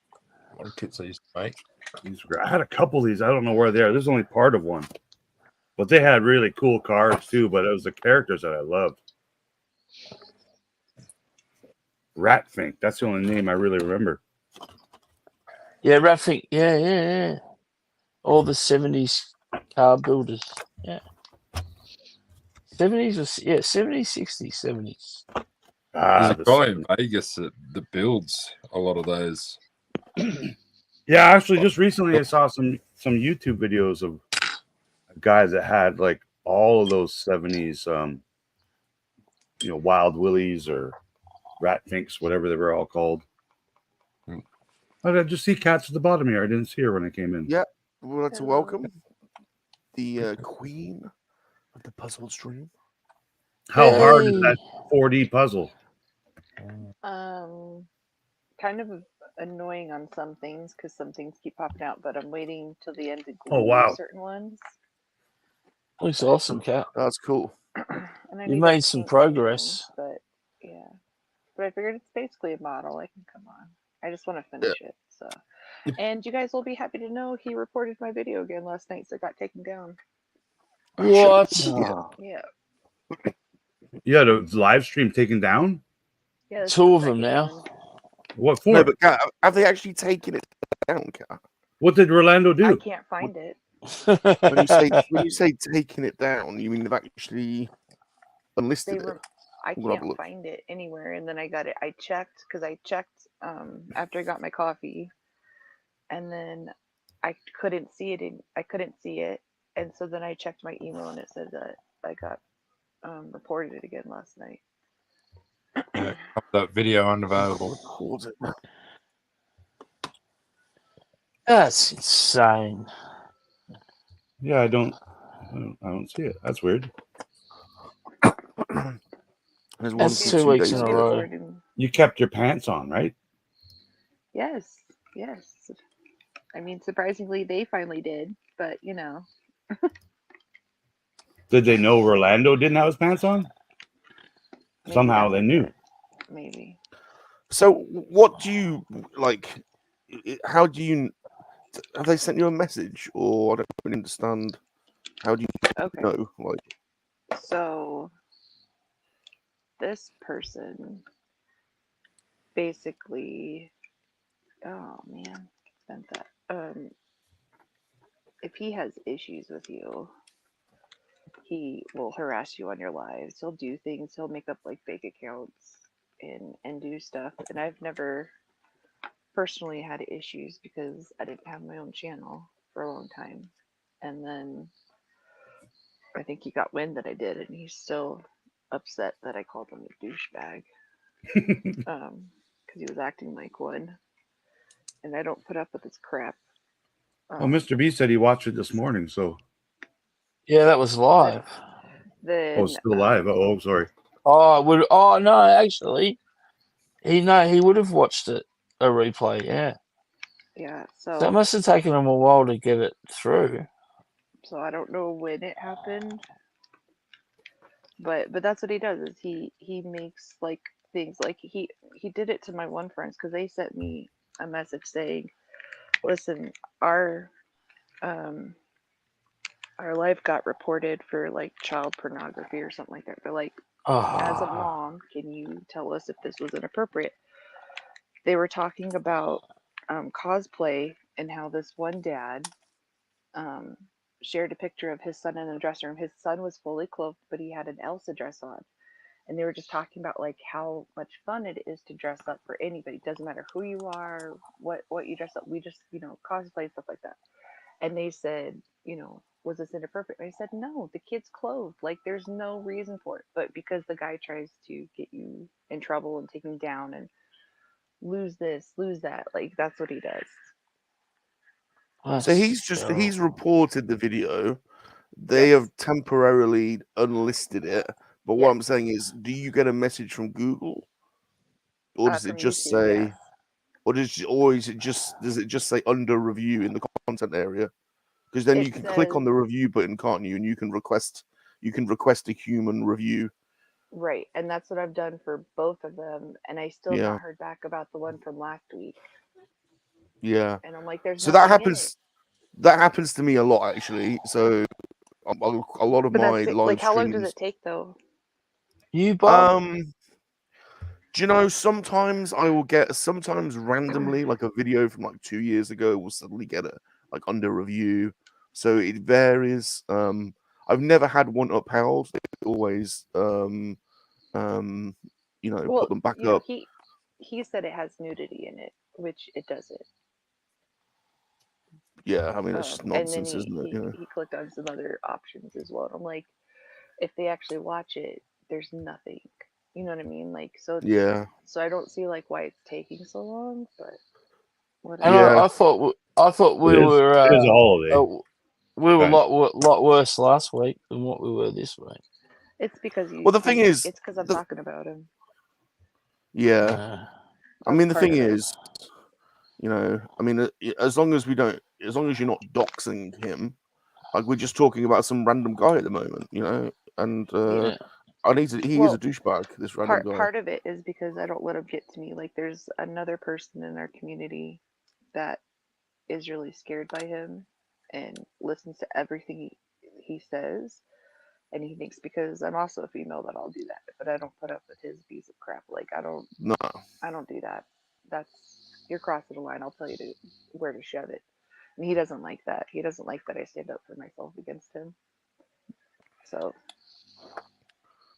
kits I used to make. I had a couple of these. I don't know where they are. This is only part of one, but they had really cool cars too. But it was the characters that I loved. Ratfink. That's the only name I really remember. Yeah, Ratfink. Yeah. All the 70s car builders. Yeah. 70s, 60s, 70s. There's a guy in Vegas that builds a lot of those. Yeah, actually, just recently I saw some YouTube videos of guys that had like all of those 70s, Wild Willies or Ratfinks, whatever they were all called. I just see Cats at the bottom here. I didn't see her when I came in. Yeah, we'd like to welcome the queen of the puzzle stream. How hard is that 4D puzzle? Kind of annoying on some things because some things keep popping out, but I'm waiting till the end to glue Oh, wow. certain ones. Looks awesome, Cat. That's cool. And I You need made to some paint progress. things, but yeah. But I figured it's basically a model. I can come on. I just want to finish it. So, and you guys will be happy to know he reported my video again last night, so it got taken down. What? Yeah. You had a live stream taken down? Yeah. this is Two the of them second now. one. What for? No, but Kat, have they actually taken it down, Kat? What did Rolando do? I can't find it. When you say taking it down, you mean they've actually unlisted it? I We'll have a can't look. find it anywhere, and then I got it. I checked because I checked after I got my coffee, and then I couldn't see it. I couldn't see it, and so then I checked my email, and it said that I got reported it again last night. That video unavailable. That's insane. Yeah, I don't see it. That's weird. That's 2 weeks in a row. You kept your pants on, right? Yes. I mean, surprisingly, they finally did, but you know. Did they know Rolando didn't have his pants on? Maybe Somehow that they was knew. it. Maybe. So, what do you like? How do you? Have they sent you a message, or I don't really understand? How do you Okay. know? Like, So this person basically, oh man, spent that. If he has issues with you, he will harass you on your lives. He'll do things. He'll make up like fake accounts and do stuff. And I've never personally had issues because I didn't have my own channel for a long time. And then I think he got wind that I did, and he's still upset that I called him a douchebag. Because he was acting like one, and I don't put up with this crap. Well, Mr. B said he watched it this morning, so Yeah, that was live. Then it's still live. Oh, sorry. Oh, would. Oh no, actually, he would have watched it a replay. Yeah. Yeah. So it So must have taken him a while to get it through. so I don't know when it happened, but that's what he does. Is he makes like things like he did it to my one friends because they sent me a message saying, "Listen, our um our life got reported for like child pornography or something like that." They're like, as a Oh, mom, can you tell us if this was inappropriate? They were talking about cosplay and how this one dad um, shared a picture of his son in the dressing room. His son was fully clothed, but he had an Elsa dress on. And they were just talking about like how much fun it is to dress up for anybody. It doesn't matter who you are, what you dress up. We just, cosplay and stuff like that. And they said, was this inappropriate? And I said, no, the kid's clothed. Like, there's no reason for it. But because the guy tries to get you in trouble and take you down and lose this, lose that, like, that's what he does. so he's reported the video. They have temporarily unlisted it. But what I'm saying is, do you get a message from Google, or does it From just YouTube, say, yes. does it just say under review in the content area? Because then It you can click on says the review button, can't you? And you can request a human review. right, and that's what I've done for both of them, and I still have Yeah. not heard back about the one from last week. Yeah. And I'm like, there's So that nothing in it. happens. That happens to me a lot, actually. So a lot of But my that's live like, how long does streams. it take though? You, Bob? Do you know, sometimes I will get, sometimes randomly, like a video from like 2 years ago will suddenly get it like under review. So it varies. I've never had one upheld. They always Well, put them back up. he said it has nudity in it, which it doesn't. Yeah, I mean, it's just And then nonsense, isn't it? You know? he clicked on some other options as well. And I'm like, if they actually watch it, there's nothing. You know what I mean? Like, so Yeah. so I don't see like why it's taking so long, but And whatever. I thought we It is were a holiday. we were a Guys. lot worse last week than what we were this week. It's because Well, the thing is, it's because I'm talking about him. Yeah. I mean, the part thing of it. is, I mean, as long as you're not doxing him, like we're just talking about some random guy at the moment, and Yeah. he is a douchebag, this random guy. Part of it is because I don't let him get to me. Like, there's another person in our community that is really scared by him and listens to everything he says. And he thinks because I'm also a female that I'll do that, but I don't put up with his views of crap. Like, I don't do that. You're crossing the line. I'll tell you where to shove it. And he doesn't like that. He doesn't like that I stand up for myself against him. So.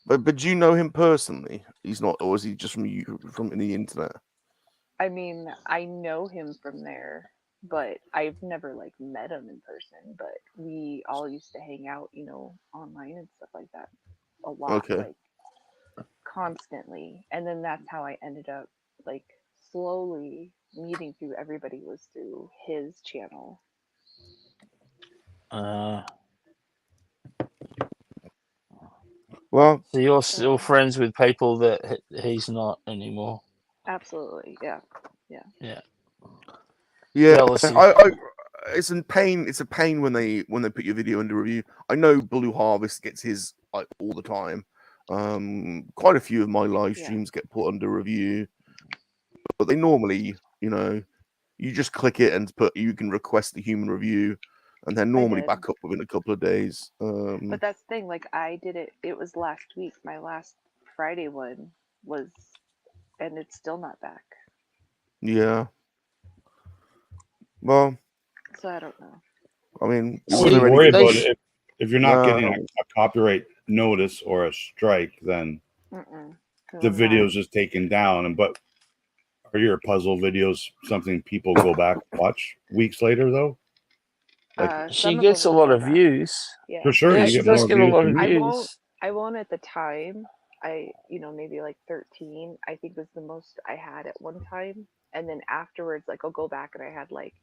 But do you know him personally? He's not, or is he just from the internet? I mean, I know him from there, but I've never like met him in person. But we all used to hang out, online and stuff like that a lot, Okay. like constantly. And then that's how I ended up like slowly meeting through everybody was through his channel. Well, so you're still friends with people that he's not anymore. Absolutely, yeah. Jealousy. It's a pain. It's a pain when they put your video under review. I know Blue Harvest gets his like all the time. Quite a few of my live streams get put under review. but they normally, you just click it and you can request the human review, and they're normally did. back up within a couple of days. But that's the thing. Like I did it. It was last week. My last Friday one was, and it's still not back. Yeah. Well, So I don't know. I mean, I was wouldn't there worry anything- about it if you're not No. getting a copyright notice or a strike. Then Mm-mm. 'Cause the I'm not. video's just taken down. And but are your puzzle videos something people go back and watch weeks later though? Like She some of gets a them lot go of back. views. Yeah. for sure, Yeah, you she get does more get a lot of views. I won't at the time. Maybe like 13, I think was the most I had at one time. And then afterwards, like I'll go back and I had like,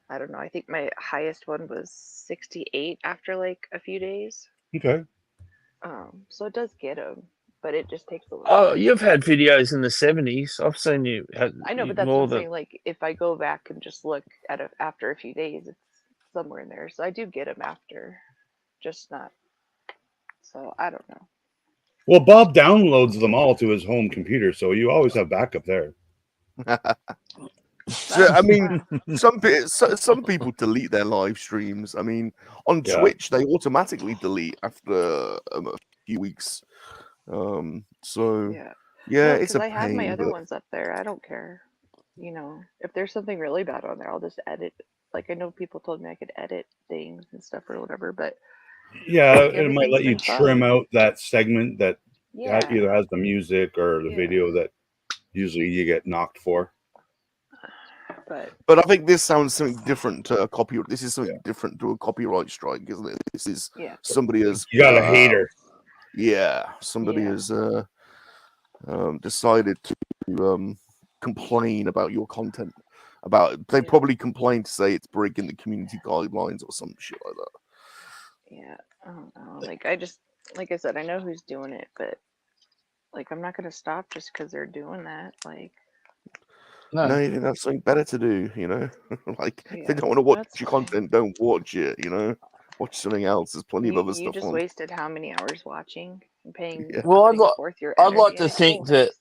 I don't know, I think my highest one was 68 after like a few days. Okay. So it does get them, but it just takes a little Oh, time. you've had videos in the 70s. I've seen you. I know, but that's more what I'm than. saying. Like if I go back and just look at it after a few days, it's somewhere in there. So I do get them after, just not. So I don't know. Well, Bob downloads them all to his home computer, so you always have backup there. So, I mean, some people delete their live streams. I mean, on Yeah. Twitch they automatically delete after a few weeks. So Yeah. yeah, No, it's a I have my pain. other But ones up there. I don't care. If there's something really bad on there, I'll just edit. Like I know people told me I could edit things and stuff or whatever, but Yeah, like, it might let you everything's been trim fine. out that segment that Yeah. either has the music or the Yeah. video that usually you get knocked for. But I think this sounds something different to a copyright. This is something different to a copyright strike, isn't it? This is somebody has You got a hater. Yeah, somebody has decided to complain about your content. They probably complained to say it's breaking the community guidelines or some shit like that. Yeah, I don't know. Like like I said, I know who's doing it, but like I'm not gonna stop just because they're doing that. Like No, you think that's something better to do, like if they Yeah, don't want to watch that's your fine. content, don't watch it, Watch something else. There's plenty of other you stuff just on. wasted how many hours watching and paying Well, putting forth your energy. I'd like to think that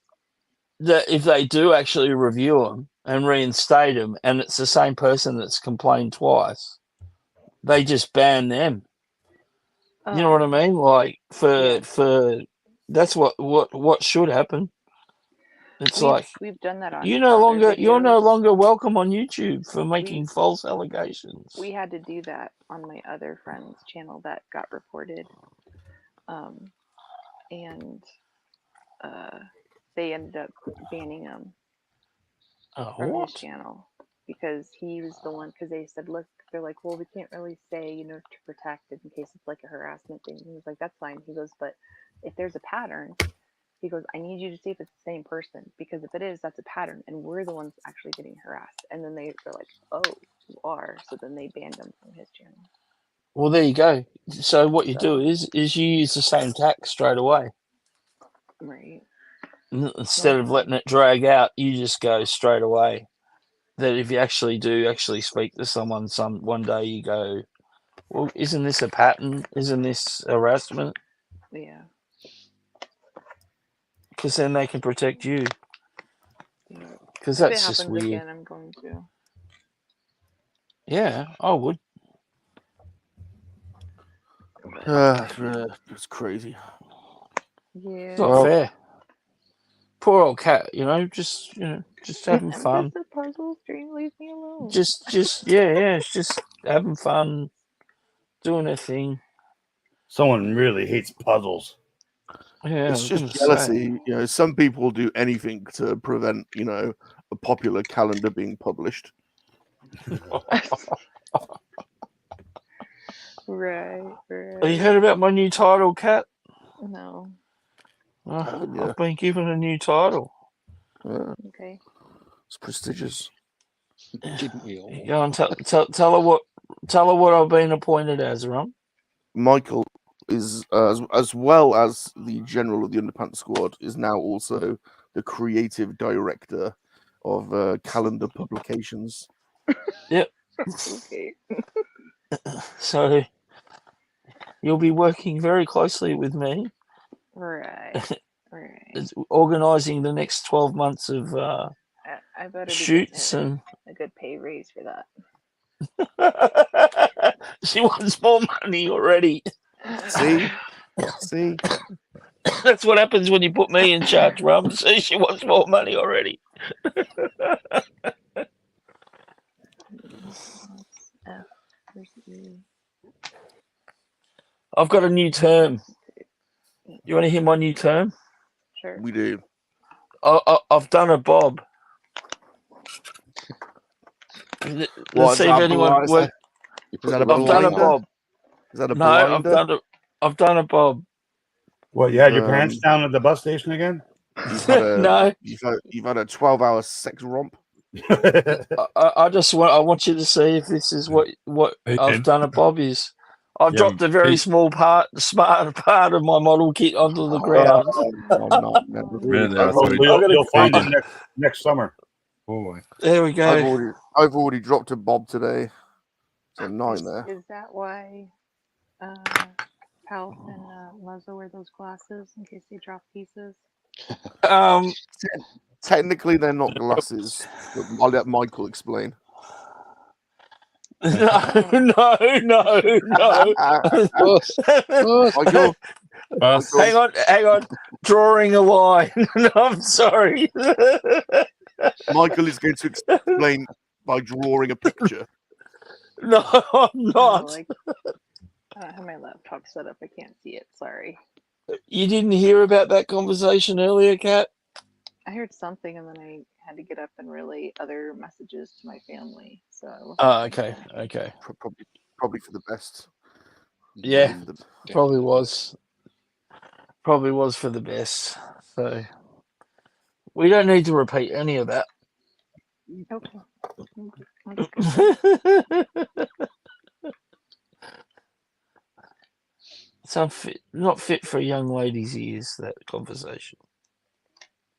if they do actually review them and reinstate them, and it's the same person that's complained twice, they just ban them. You know what I mean? Like for that's what should happen. It's we've done that on you're other no videos. longer welcome on YouTube for making false allegations. We had to do that on my other friend's channel that got reported, and they ended up banning him from his channel because he was the one. Because they said, look, they're like, well, we can't really say, to protect it in case it's like a harassment thing. He was like, that's fine. He goes, but if there's a pattern, he goes, I need you to see if it's the same person, because if it is, that's a pattern, and we're the ones actually getting harassed. And then they're like, oh, you are. So then they banned him from his channel. Well, there you go. So what you do is you use the same tack straight away. Right. Instead of letting it drag out, you just go straight away. That if you actually speak to someone one day, you go, well, isn't this a pattern? Isn't this harassment? Yeah. Because then they can protect you. Because If that's it just happens weird. again, I'm going to. Yeah, I would. It's crazy. Yeah. It's not fair. Poor old cat, just having fun. Just a puzzle stream, leave me alone. Just it's just having fun, doing her thing. Someone really hates puzzles. Yeah, It's just jealousy. Some people do anything to prevent, a popular calendar being published. Right. Have you heard about my new title, Kat? No. I've been given a new title. Okay. It's prestigious. Didn't we all? Go and tell her what I've been appointed as, Rum. Michael is as well as the general of the Underpants squad, is now also the creative director of calendar publications. Yep. Okay. So you'll be working very closely with me. Right. Right. Organising the next 12 months of I better be shoots getting and a good pay raise for that. she wants more money already. See? That's what happens when you put me in charge, Rum. See, she wants more money already. F versus E. I've got a new term. You want to hear my new term? Sure. We do. I've done a bob. Let's What's see if that anyone. blind? You Is put that the a I've done a wrong blinder? bob. Is that a No, I've blinder? done a bob. What? You had your pants down at the bus station again? You've had a No, you've had a 12-hour sex romp. I just want. I want you to see if this is what I've And- done a bob is. I've Yeah, dropped a very Pete- small smart part of my model kit onto the ground. No. Man, that's Oh, what he- you'll find Pete it next summer. Boy. There we I've go. already dropped a bob today. It's a nightmare. Is that why Palf and Muzzo wear those glasses in case they drop pieces? Technically, they're not glasses, but I'll let Michael explain. No. Michael, Bus. Hang on. Drawing a line. I'm sorry. Michael is going to explain by drawing a picture. No, I'm not. I don't have my laptop set up. I can't see it. Sorry. You didn't hear about that conversation earlier, Kat? I heard something and then I had to get up and relay other messages to my family. So I wasn't Oh, paying okay. attention. Probably for the best. Yeah, Probably for the- probably was. Probably was for the best. So we don't need to repeat any of that. Okay. That's good. It's unfit, not fit for a young lady's ears, that conversation.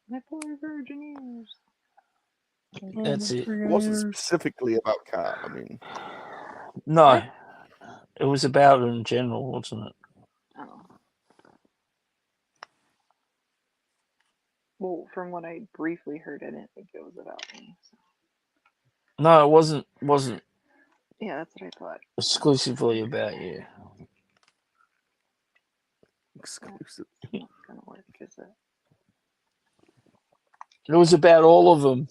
My poor virgin ears. That's it. It wasn't specifically about Cat. I mean, No, it was about her in general, wasn't it? Oh. Well, from what I briefly heard, I didn't think it was about me. So. No, it wasn't Yeah, that's what I thought. exclusively about you. exclusive. It's not gonna work, is it? It was about all of them.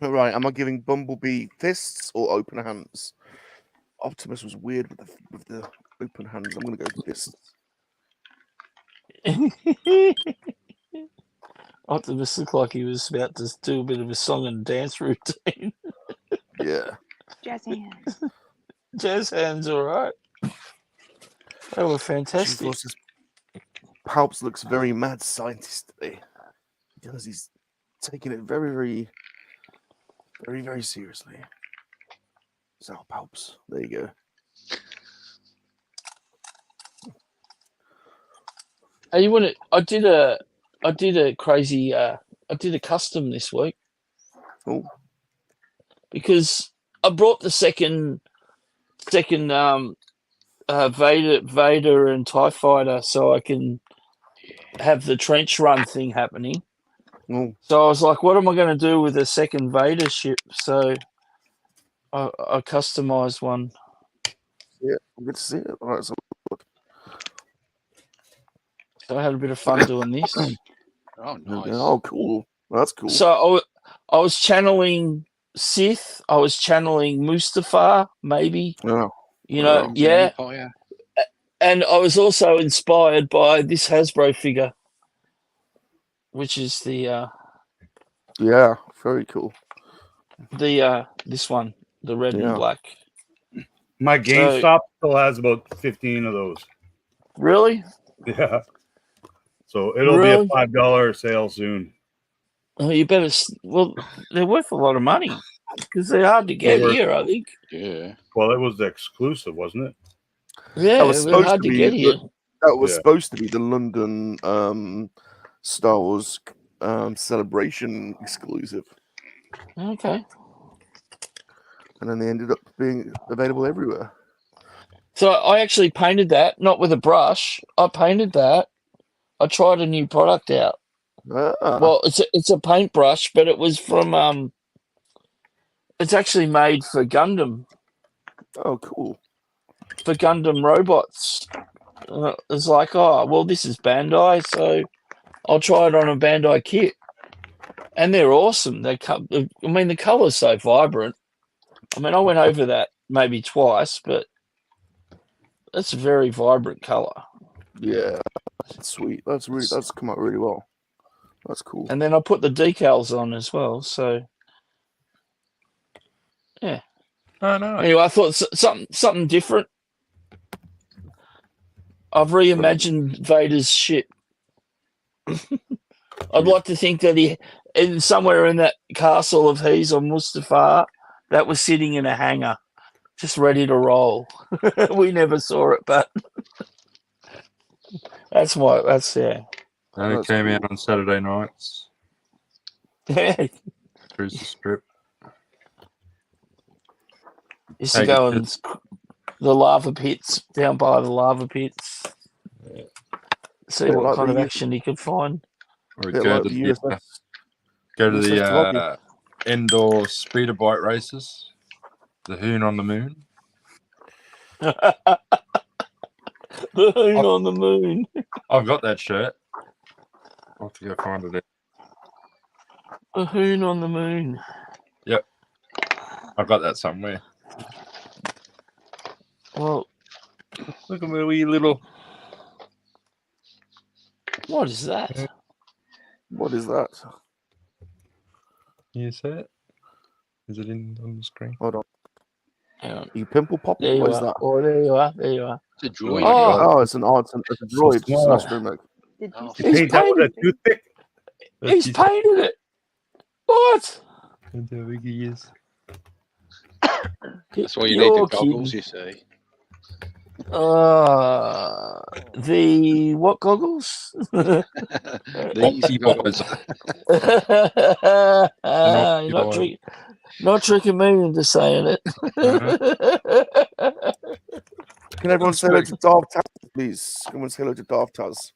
Right, am I giving Bumblebee fists or open hands? Optimus was weird with the open hands. I'm gonna go fists. Optimus looked like he was about to do a bit of a song and dance routine. Yeah. Jazz hands. Jazz hands, all right. They were fantastic. Palps looks very mad scientist today. He does. He's taking it very, very, very, very seriously. So Palps, there you go. Hey, you want to? I did a crazy. I did a custom this week. Oh. Because I brought the second Vader and TIE Fighter so I can have the trench run thing happening. Oh. So I was like, what am I going to do with a second Vader ship? So I customized one. Yeah, good to see it. All right, so I had a bit of fun doing this. Oh, nice. Oh, cool. Well, that's cool. So I was channeling Sith. I was channeling Mustafar, maybe. Yeah. You know, Roman yeah. Empire. And I was also inspired by this Hasbro figure, which is the Yeah, very cool. this one, the red and black. My GameStop still has about 15 of those. Really? Yeah. So it'll be a $5 sale soon. Oh, you better. Well, they're worth a lot of money because they're hard to get here, I think. Yeah. Well, it was the exclusive, wasn't it? Yeah, That was they're supposed hard to to be get here. That was supposed to be the London Star Wars celebration exclusive. Okay. and then they ended up being available everywhere. So I actually painted that, not with a brush. I painted that. I tried a new product out. Ah, Well, it's a paintbrush, but it was from it's actually made for Gundam. oh, cool. For Gundam robots. It's like, oh, well, this is Bandai, so I'll try it on a Bandai kit. And they're awesome. The color's so vibrant. I mean, I went over that maybe twice, but it's a very vibrant color. Yeah, that's sweet. That's come out really well. That's cool. And then I put the decals on as well. So, yeah. Oh no. Anyway, I thought something different. I've reimagined Vader's ship. I'd like to think that somewhere in that castle of his on Mustafar, that was sitting in a hangar, just ready to roll. We never saw it, but that's yeah. And it came out on Saturday nights. Yeah. Through the strip. Used to go in the lava pits, down by the lava pits. Yeah. See what kind of action he could find. Or go to the indoor speeder bike races. The Hoon on the Moon. The Hoon on the Moon. I've got that shirt. I'll have to go find it. The Hoon on the Moon. Yep. I've got that somewhere. Well, look at my wee little. What is that? What is that? Can you see it? Is it on the screen? Hold on. Hang on. You pimple pop? There you what is are. that? Oh, there you are. There you are. It's a droid. Oh, it's a droid. It's an astromech. Did you You paint that with a toothpick? He's painted it. What? That's why you need the goggles, you see. The what goggles? These goggles. Not tricking me into saying it. Can everyone say hello to Darth Taz, please? Can everyone say hello to Darth Taz?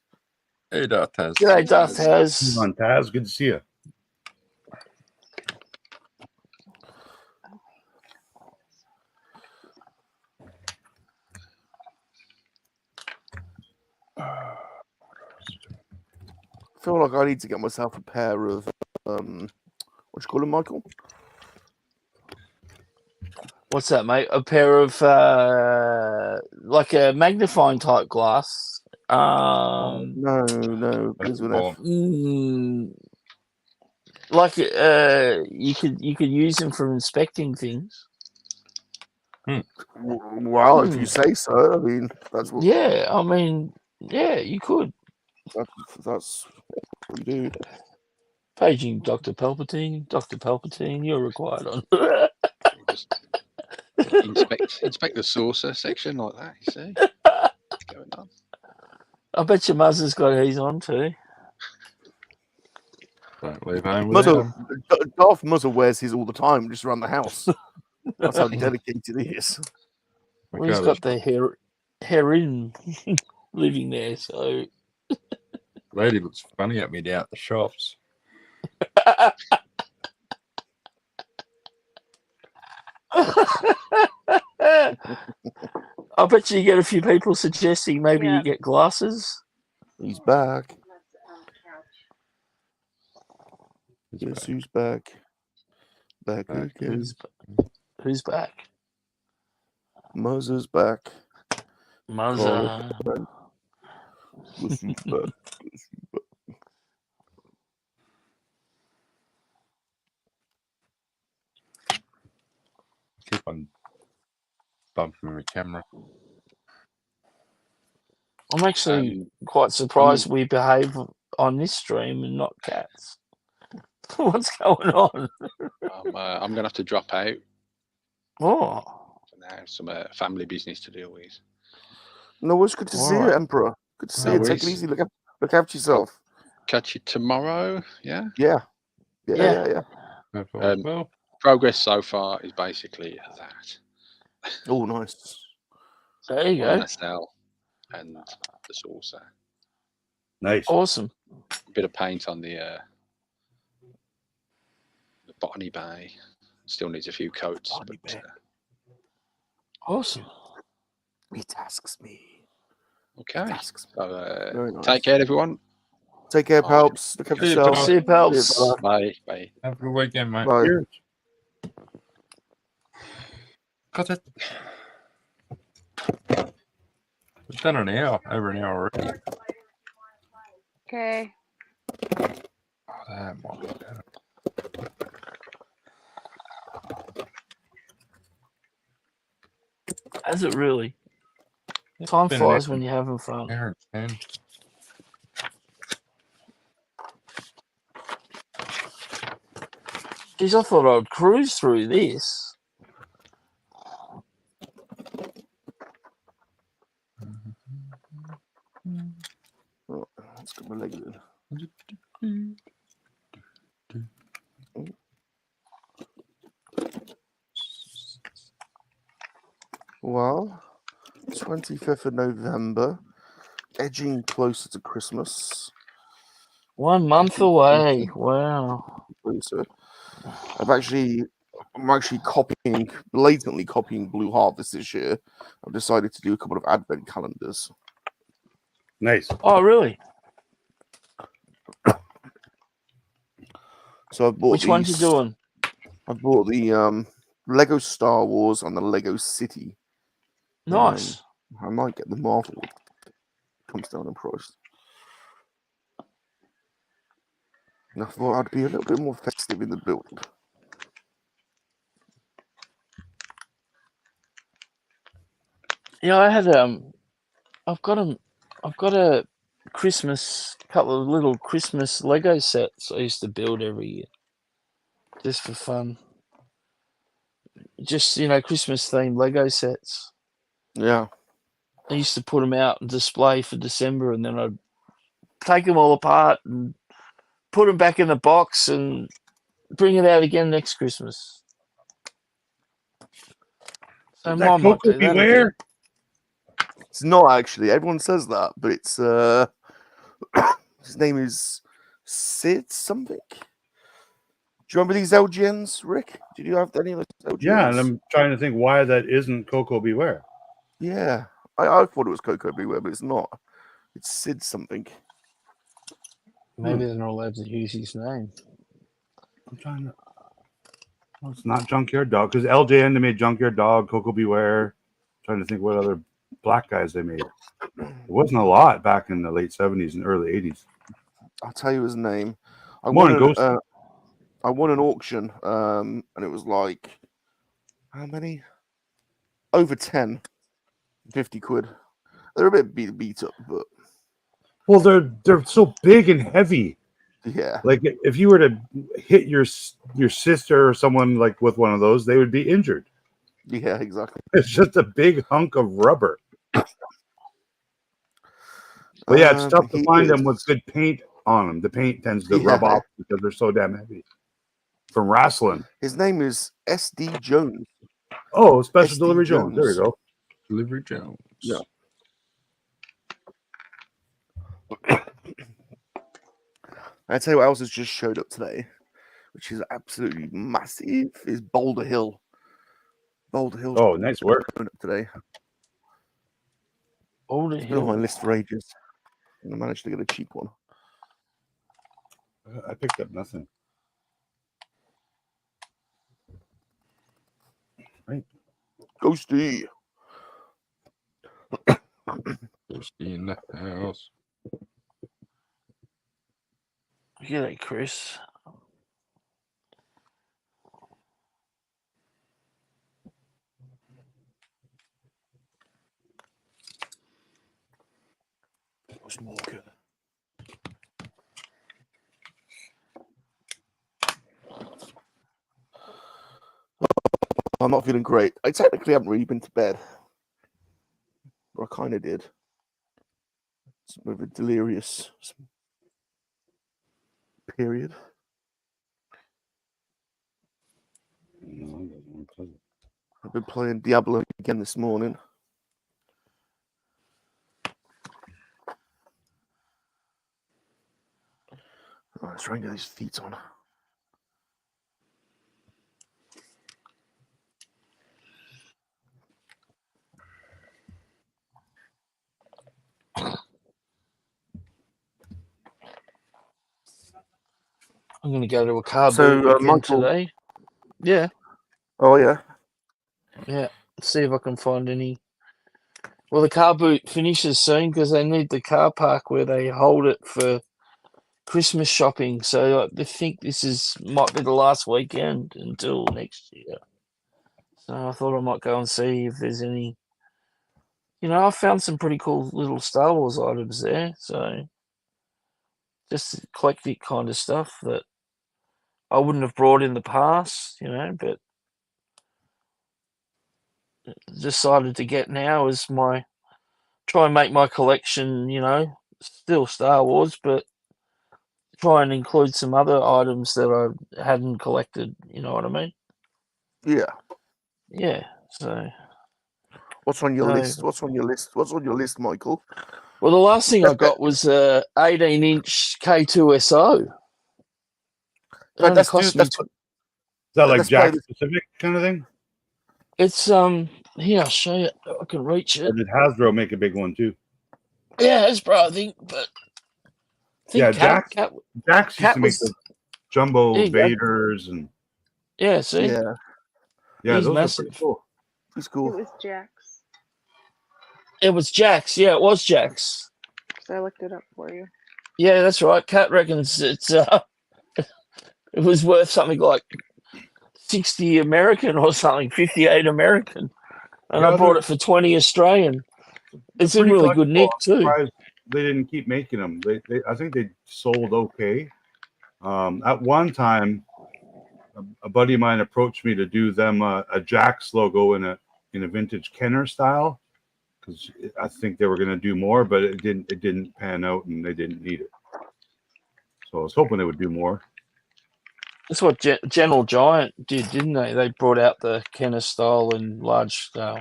Hey, Darth Taz. G'day, Darth Taz. Come on, Taz. Good to see you. I feel like I need to get myself a pair of what you call them, Michael? What's that, mate? A pair of like a magnifying type glass. No. Like you could use them for inspecting things. Well, if you say so. I mean, that's what. Yeah, I mean, yeah, you could. That's what we do. Paging Dr. Palpatine. Dr. Palpatine, you're required on. inspect the saucer section like that, you see? What's going on? I bet your Muzzer's got his on too. Don't leave home Darth Muzzle wears his all the time, just around the house. That's how dedicated he is. Well, he's got the heroin living there, so. Lady looks funny at me down at the shops. I bet you get a few people suggesting maybe you get glasses. He's back. Guess who's back? Back again. Who's back? Muzzer's back. Muzzer. Guess who's back? Keep on bumping my camera. I'm actually quite surprised we behave on this stream and not cats. What's going on? I'm going to have to drop out. Oh. Now, some family business to deal with. No, it's good to see you, Emperor. Good to see you. Take it easy. Look after yourself. Catch you tomorrow. Yeah. Yeah. Well, progress so far is basically that. Oh, nice. There you On go. Nacelle and the saucer. Nice. Awesome. A bit of paint on the Botany Bay. Still needs a few coats. Botany But, Bay. Awesome. It asks me. okay. Tasks. So, Very nice. take care, everyone. Take care, Bye. Palps. Look after See you, yourself. Palps. See you, Palps. Bye. Bye. Have a good weekend, mate. Bye. Cheers. God, that... We've done an hour, over an hour already. Okay. Oh, that might be better. Has it really? It's Time been an flies when you're having fun. hour and 10. Geez, I thought I'd cruise through this. Oh, let's get my leg in. Well, 25th of November, edging closer to Christmas. 1 month away. Wow. Closer. I'm actually blatantly copying Blue Harvest this year. I've decided to do a couple of advent calendars. Nice. Oh, really? So I bought Which ones you doing? I bought the Lego Star Wars and the Lego City. Nice. I might get the Marvel one. Comes down in price. And I thought I'd be a little bit more festive in the build. Yeah, I had I've got a couple of little Christmas Lego sets I used to build every year, just for fun. Just Christmas themed Lego sets. Yeah. I used to put them out and display for December, and then I'd take them all apart and put them back in the box and bring it out again next Christmas. So Is mine that might Coco do that again. Beware? It's not actually. Everyone says that, but it's his name is Sid something. Do you remember these LGNs, Rick? Did you have any of those LGNs? Yeah, and I'm trying to think why that isn't Coco Beware. Yeah. I thought it was Coco Beware, but it's not. It's Sid something. Maybe they're not allowed to use his name. I'm trying to. Oh, it's not Junkyard Dog because LJN they made Junkyard Dog, Coco Beware. Trying to think what other black guys they made. It wasn't a lot back in the late 70s and early 80s. I'll tell you his name. I Come on, won Ghost. an auction, and it was like how many? Over 10, 50 quid. They're a bit beat up, but Well, they're so big and heavy. yeah. Like if you were to hit your sister or someone like with one of those, they would be injured. Yeah, exactly. It's just a big hunk of rubber. But yeah, it's tough to find them with good paint on them. The paint tends to rub off because they're so damn heavy. From wrestling. His name is SD Jones. Oh, Special SD Delivery Jones. There you go. Delivery Jones. Yeah. I tell you what else has just showed up today, which is absolutely massive, is Boulder Hill. Boulder Hill. Oh, nice work. Today. Boulder It's been on my Hill. list for ages. And I managed to get a cheap one. I picked up nothing. Right. Ghosty. Ghosty in the house. G'day, Chris. Smoker. I'm not feeling great. I technically haven't really been to bed, but I kind of did. It's a bit of a delirious period. I've been playing Diablo again this morning. Right, let's try and get these feet on. I'm going to go to a car So, boot again Michael- today. Yeah, Oh yeah. yeah. See if I can find any. Well, the car boot finishes soon because they need the car park where they hold it for Christmas shopping. So I think this might be the last weekend until next year. So I thought I might go and see if there's any. I found some pretty cool little Star Wars items there. So just eclectic kind of stuff that I wouldn't have brought in the past, but decided to get now as try and make my collection, still Star Wars, but try and include some other items that I hadn't collected. You know what I mean? Yeah. Yeah. So. What's on your list? What's on your list? What's on your list, Michael? Well, the last thing I got was a 18-inch K2SO. Let's do. Is that like let's Jack play this- specific kind of thing? It's here I'll show you. I can reach it. Or did Hasbro make a big one too? Yeah, it's bro. I think, but Yeah, Jack's used Cat to make was- the jumbo There you go. Vaders and yeah. See, Yeah, yeah, He's those massive. are pretty cool. it's It cool. was Jack's. it was Jack's. Yeah, it was Jack's. So I looked it up for you. Yeah, that's right. Cat reckons it's it was worth something like 60 American or something, 58 American, and I Yeah, bought they're- it for 20 Australian. It's in Pretty really good nick collectible. I'm too. surprised they didn't keep making them. I think they sold okay. At one time, a buddy of mine approached me to do them a Jack's logo in a vintage Kenner style because I think they were going to do more, but it didn't pan out and they didn't need it. So I was hoping they would do more. That's what General Giant did, didn't they? They brought out the Kenner style and large scale.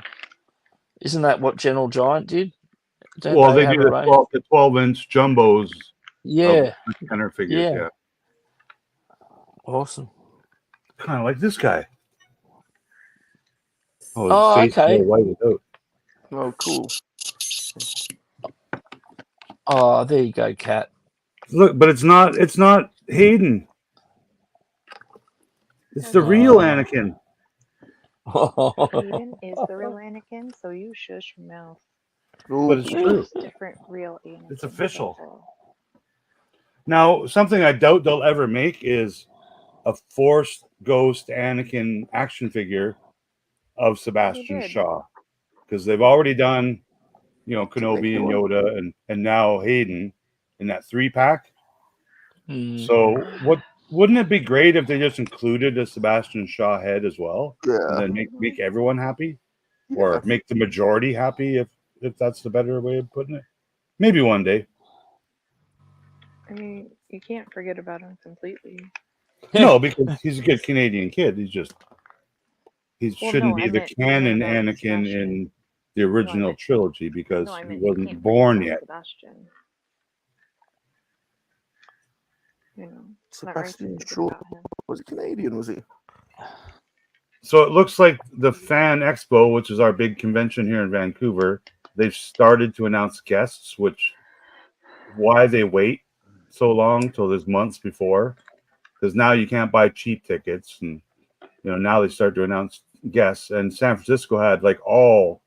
Isn't that what General Giant did? Don't Well, they have do a range? the 12-inch jumbos Yeah, of the Kenner figures. Yeah. Yeah. awesome. Kind of like this guy. Oh, Oh, his face okay. is all whited out. Oh, cool. Oh, there you go, Cat. Look, but it's not Hayden. It's the real Anakin. Hayden is the real Anakin, so you shush your mouth. But it's true. It's different, real Anakin. It's official. that's all. Now, something I doubt they'll ever make is a Force Ghost Anakin action figure of Sebastian did. Shaw, because they've already done, Kenobi Make and one. Yoda and now Hayden in that 3-pack. Hmm. So, wouldn't it be great if they just included a Sebastian Shaw head as well, and Yeah. then make everyone happy, or make the majority happy if that's the better way of putting it? Maybe one day. I mean, you can't forget about him completely. No, because he's a good Canadian kid. He Well, shouldn't no, be I the meant canon about Anakin Sebastian. in the original meant- trilogy because No, I he mean, you can't wasn't forget born about yet. Sebastian. It's not right to Sebastian forget Shaw about him. was he Canadian? Was he? So it looks like the Fan Expo, which is our big convention here in Vancouver, they've started to announce guests, which why they wait so long till there's months before, because now you can't buy cheap tickets, and now they start to announce guests. And San Francisco had like all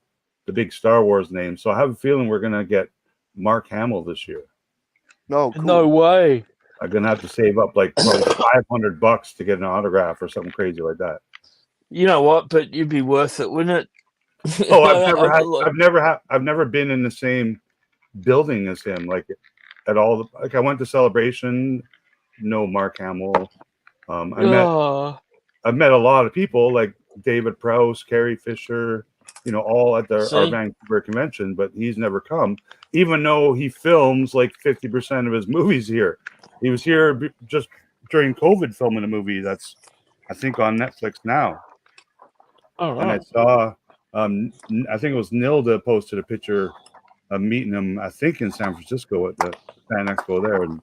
the big Star Wars names, so I have a feeling we're gonna get Mark Hamill this year. No, cool. No way. I'm gonna have to save up like probably $500 to get an autograph or something crazy like that. You know what? But you'd be worth it, wouldn't it? Oh, I've never been in the same building as him, like at all. Like I went to Celebration, no Mark Hamill. I've met a lot of people like David Prowse, Carrie Fisher, all at our Vancouver convention, but he's never come, even though he films like 50% of his movies here. He was here just during COVID filming a movie that's, I think, on Netflix now. All and I right. saw, I think it was Nilda posted a picture of meeting him, I think in San Francisco at the Fan Expo there. And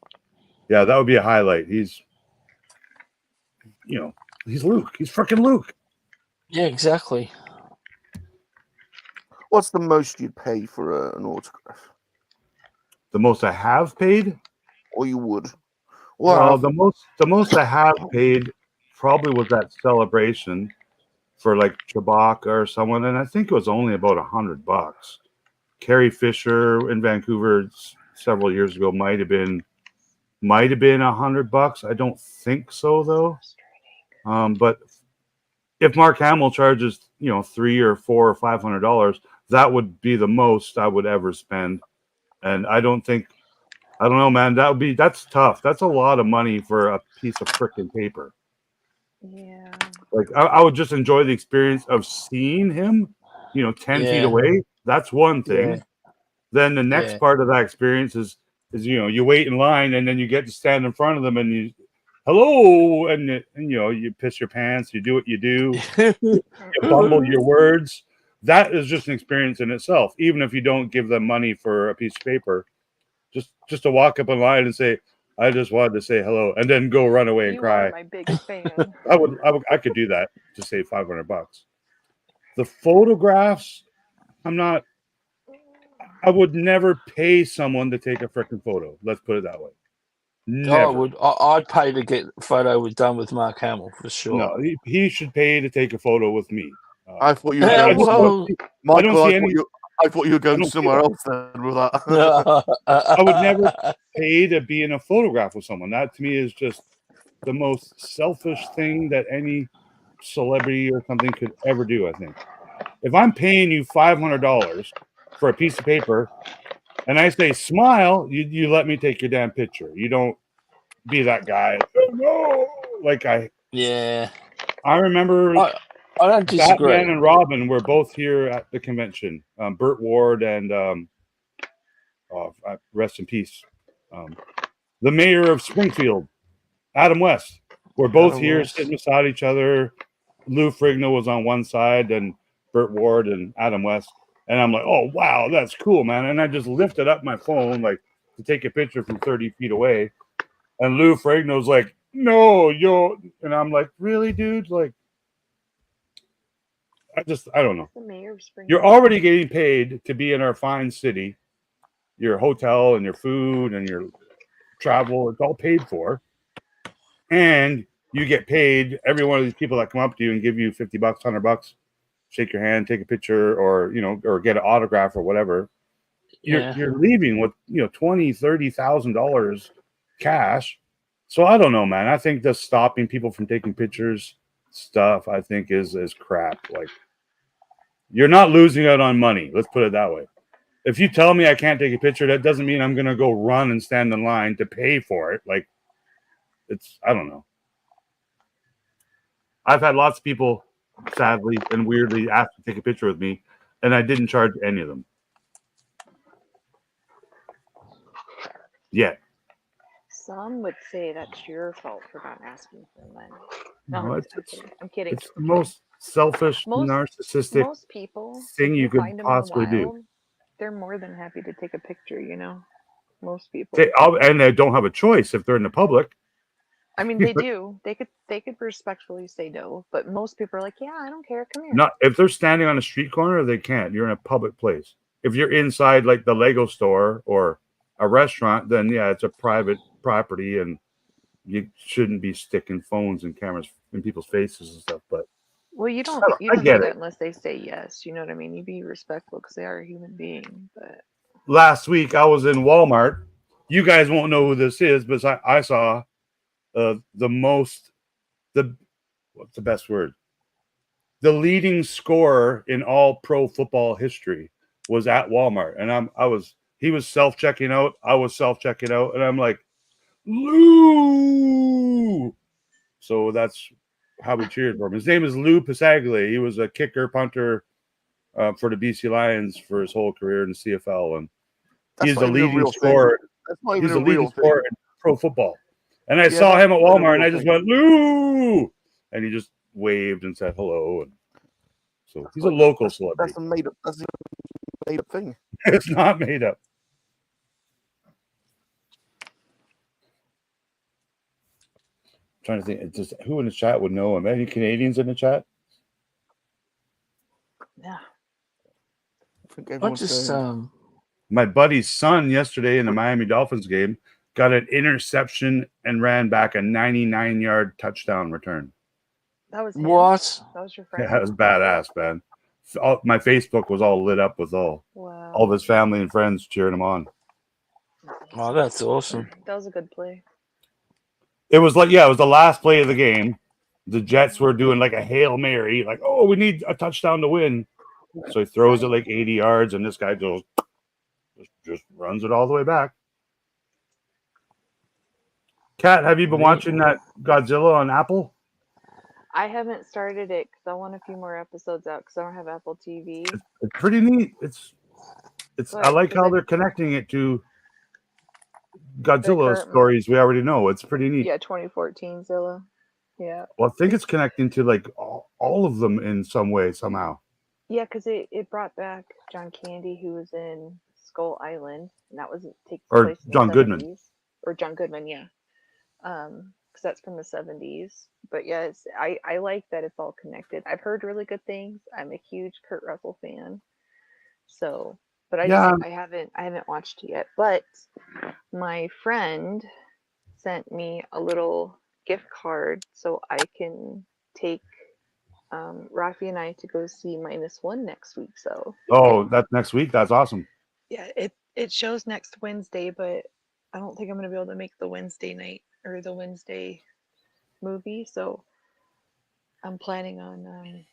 yeah, that would be a highlight. He's, he's Luke. He's freaking Luke. Yeah, exactly. What's the most you'd pay for an autograph? The most I have paid? Or you would? Well, the most I have paid probably was that celebration for like Chewbacca or someone, and I think it was only about $100. Carrie Fisher in Vancouver several years ago might have been $100. I don't think so though. But if Mark Hamill charges, $300 or $400 or $500, that would be the most I would ever spend. And I don't know, man. That's tough. That's a lot of money for a piece of freaking paper. Yeah. Like I would just enjoy the experience of seeing him, 10 feet away. That's one thing. Yeah. Then the next part of that experience is you wait in line and then you get to stand in front of them and you hello and you piss your pants, you do what you do, you bumble your words. That is just an experience in itself. Even if you don't give them money for a piece of paper, just to walk up in line and say, I just wanted to say hello, and then go run away and cry. You are my biggest fan. I could do that to save $500. The photographs, I would never pay someone to take a freaking photo. Let's put it that way. Never. I'd pay to get a photo done with Mark Hamill for sure. No, he should pay to take a photo with me. I thought you were going. Michael, I thought you were going somewhere else then with that. I would never pay to be in a photograph with someone. That to me is just the most selfish thing that any celebrity or something could ever do, I think. If I'm paying you $500 for a piece of paper and I say smile, you let me take your damn picture. You don't be that guy. Oh, no. I remember I don't disagree. Batman and Robin were both here at the convention. Burt Ward and rest in peace. The mayor of Springfield, Adam West, were both here sitting beside each other. Lou Ferrigno was on one side and Burt Ward and Adam West. And I'm like, oh, wow, that's cool, man. And I just lifted up my phone like to take a picture from 30 feet away. And Lou Ferrigno's like, no, and I'm like, really, dude? Like, I don't know. You're already getting paid to be in our fine city. Your hotel and your food and your travel, it's all paid for. And you get paid, every one of these people that come up to you and give you $50, $100, shake your hand, take a picture, or or get an autograph or whatever. You're leaving with $20,000, $30,000 cash. So I don't know, man. I think the stopping people from taking pictures stuff, I think is crap. Like, you're not losing out on money. Let's put it that way. If you tell me I can't take a picture, that doesn't mean I'm going to go run and stand in line to pay for it. Like, I don't know. I've had lots of people, sadly and weirdly, ask to take a picture with me, and I didn't charge any of them. Yeah. Some would say that's your fault for not asking for money. No, I'm kidding. It's the most selfish, narcissistic most people, thing you could possibly do. They're more than happy to take a picture, Most people. And they don't have a choice if they're in the public. I mean, they do. They could respectfully say no, but most people are like, yeah, I don't care. Come here. Not if they're standing on a street corner, they can't. You're in a public place. If you're inside like the Lego store or a restaurant, then yeah, it's a private property and you shouldn't be sticking phones and cameras in people's faces and stuff. But you don't do that unless they say yes. You know what I mean? You be respectful because they are a human being. But last week I was in Walmart. You guys won't know who this is, but I saw what's the best word? The leading scorer in all pro football history was at Walmart, and he was self-checking out. I was self-checking out, and I'm like, Lou. So that's how we cheered for him. His name is Lou Pasaglia. He was a kicker, punter for the BC Lions for his whole career in the CFL, and he's the leading scorer. He's the leading scorer in pro football. And I saw him at Walmart, and I just went, Lou! And he just waved and said hello. And So he's a local celebrity. That's a made up. That's a made up thing. It's not made up. I'm trying to think, just who in the chat would know him? Any Canadians in the chat? Yeah. I think everyone's saying my buddy's son yesterday in the Miami Dolphins game got an interception and ran back a 99-yard touchdown return. That was him? What? That was your friend? Yeah, that was badass, man. My Facebook was all lit up with all of his family and friends cheering him on. Oh, that's awesome. That was a good play. It was like, yeah, it was the last play of the game. The Jets were doing like a Hail Mary, like, oh, we need a touchdown to win. So he throws it like 80 yards, and this guy just runs it all the way back. Kat, have you been watching that Godzilla on Apple? I haven't started it because I want a few more episodes out because I don't have Apple TV. It's pretty neat. It's. But, I like how they're connecting it to Godzilla stories we already know. It's pretty neat. Yeah, 2014 Zilla. Yeah. Well, I think it's connecting to like all of them in some way, somehow. Yeah, because it brought back John Candy, who was in Skull Island, and that was takes place in John the 70s. Goodman. Or John Goodman, yeah. Because that's from the 70s. But yeah, I like that it's all connected. I've heard really good things. I'm a huge Kurt Russell fan. So, but I haven't watched it yet. But my friend sent me a little gift card so I can take Rafi and I to go see -1 next week. So That's next week. That's awesome. Yeah, it shows next Wednesday, but I don't think I'm gonna be able to make the Wednesday night or the Wednesday movie. So I'm planning on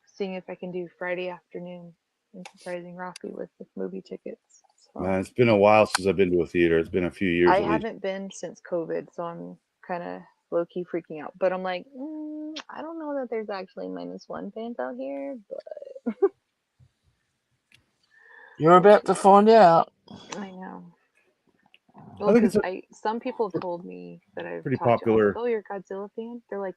seeing if I can do Friday afternoon and surprising Rafi with movie tickets. So, Man, it's been a while since I've been to a theater. It's been a few years. I haven't been since COVID, so I'm kind of low-key freaking out. But I'm like, I don't know that there's actually -1 fans out here, but You're about to find out. I know. Well, because some people have told me that I've pretty talked popular. to, oh, you're a Godzilla fan? They're like,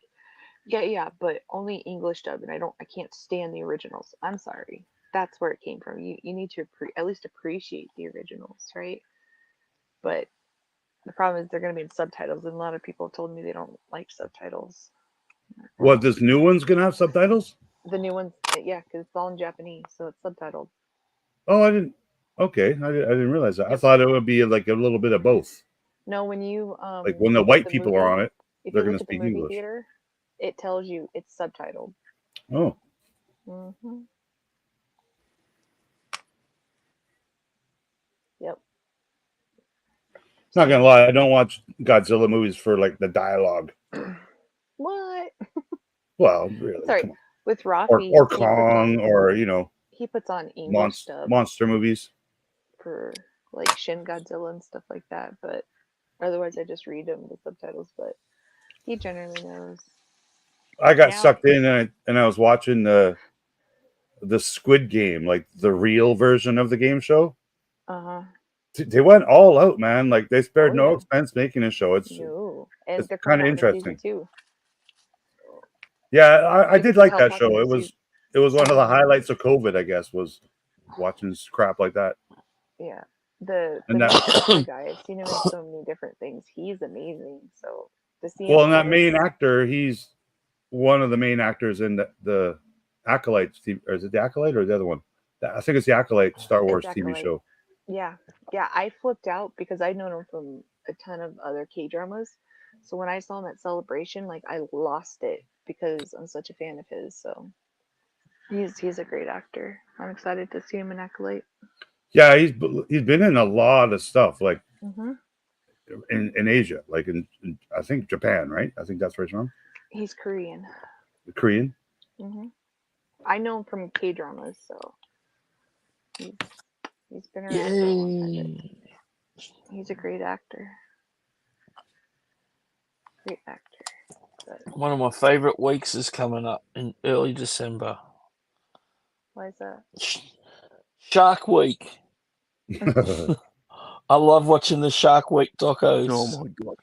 yeah, but only English dub, and I can't stand the originals. I'm sorry. That's where it came from. You need to at least appreciate the originals, right? But the problem is they're going to be in subtitles, and a lot of people have told me they don't like subtitles. What, this new one's gonna have subtitles? The new ones, yeah, because it's all in Japanese, so it's subtitled. Oh, I didn't. Okay, I didn't realize that. I thought it would be like a little bit of both. No, when you like when the white people are on it, they're going to speak English. Theater, it tells you it's subtitled. Oh. Mm-hmm. Yep. Not gonna lie, I don't watch Godzilla movies for like the dialogue. What? Well, really. Sorry, with Rafi or Kong, or he puts on English stuff. Monster movies for like Shin Godzilla and stuff like that, but otherwise I just read them with subtitles. But he generally knows. I got sucked in, and I was watching the Squid Game, like the real version of the game show. They went all out, man. Like they spared no expense making a show. It's kind of interesting too. Yeah, I did like that show. It was one of the highlights of COVID, I guess, was watching crap like that. Yeah, the guy, I've seen him in so many different things. He's amazing. So to see him, and that main actor, he's one of the main actors in the Acolyte, or is it the Acolyte or the other one? I think it's the Acolyte Star Wars TV show. Yeah, I flipped out because I'd known him from a ton of other K-dramas. So when I saw him at Celebration, like I lost it because I'm such a fan of his. So he's a great actor. I'm excited to see him in Acolyte. Yeah, he's been in a lot of stuff, like in Asia, like in I think Japan, right? I think that's where he's from. He's Korean. Korean. I know him from K-dramas, so he's been around for a long time. He's a great actor. Great actor. But one of my favorite weeks is coming up in early December. Why is that? Shark Week. I love watching the Shark Week docos. Oh my god!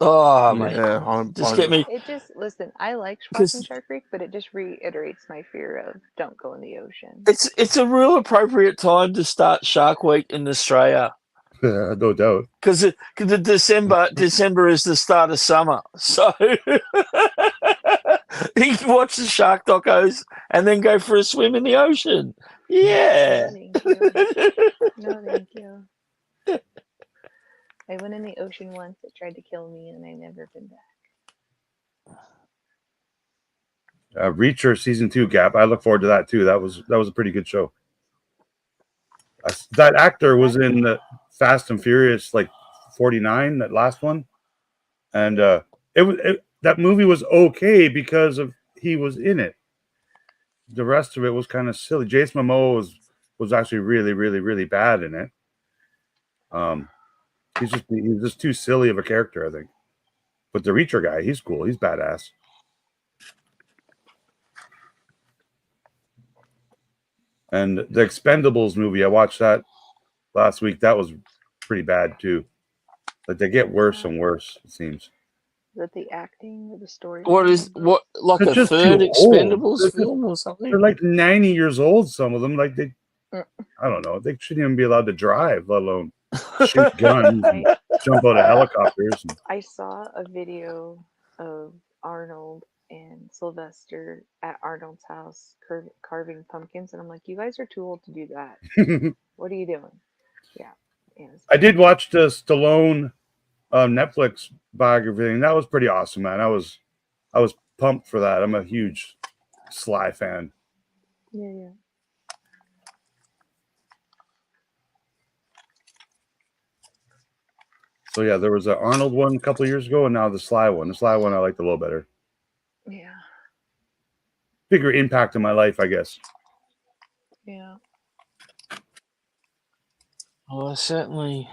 Oh, mate. Yeah, Just get me. It just listen. I like Because watching Shark Week, but it just reiterates my fear of don't go in the ocean. it's a real appropriate time to start Shark Week in Australia. No doubt. Because December is the start of summer, so you can watch the shark docos and then go for a swim in the ocean. Yeah. No, thank you. No, thank you. I went in the ocean once. It tried to kill me, and I never been back. Reacher season 2, Gap. I look forward to that too. That was a pretty good show. That actor was in the Fast and Furious, like 49, that last one, and that movie was okay because of he was in it. The rest of it was kind of silly. Jason Momoa was actually really, really, really bad in it. He's just too silly of a character, I think. But the Reacher guy, he's cool. He's badass. And the Expendables movie, I watched that last week. That was pretty bad too. Like they get worse and worse, it seems. Is that the acting or the story? Like They're a just third too old. Expendables film or something? They're like 90 years old, some of them. Like I don't know. They shouldn't even be allowed to drive, let alone shoot guns and jump out of helicopters. I saw a video of Arnold and Sylvester at Arnold's house carving pumpkins, and I'm like, you guys are too old to do that. What are you doing? Yeah. I did watch the Stallone Netflix biography, and that was pretty awesome, man. I was pumped for that. I'm a huge Sly fan. Yeah. So yeah, there was an Arnold one a couple of years ago, and now the Sly one. The Sly one I liked a little better. Yeah. Bigger impact in my life, I guess. Yeah. Well, certainly,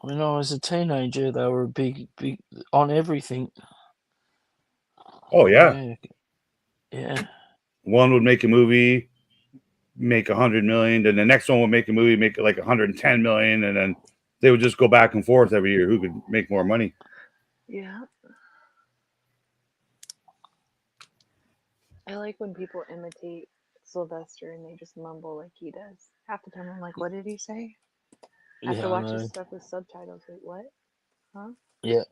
when I was a teenager, they were big on everything. Oh yeah. Yeah. One would make a movie, make 100 million, then the next one would make a movie, make like 110 million, and then they would just go back and forth every year who could make more money. Yeah. I like when people imitate Sylvester and they just mumble like he does. Half the time I'm like, what did he say? I have to watch his stuff with subtitles. Like, what? Huh? Yeah.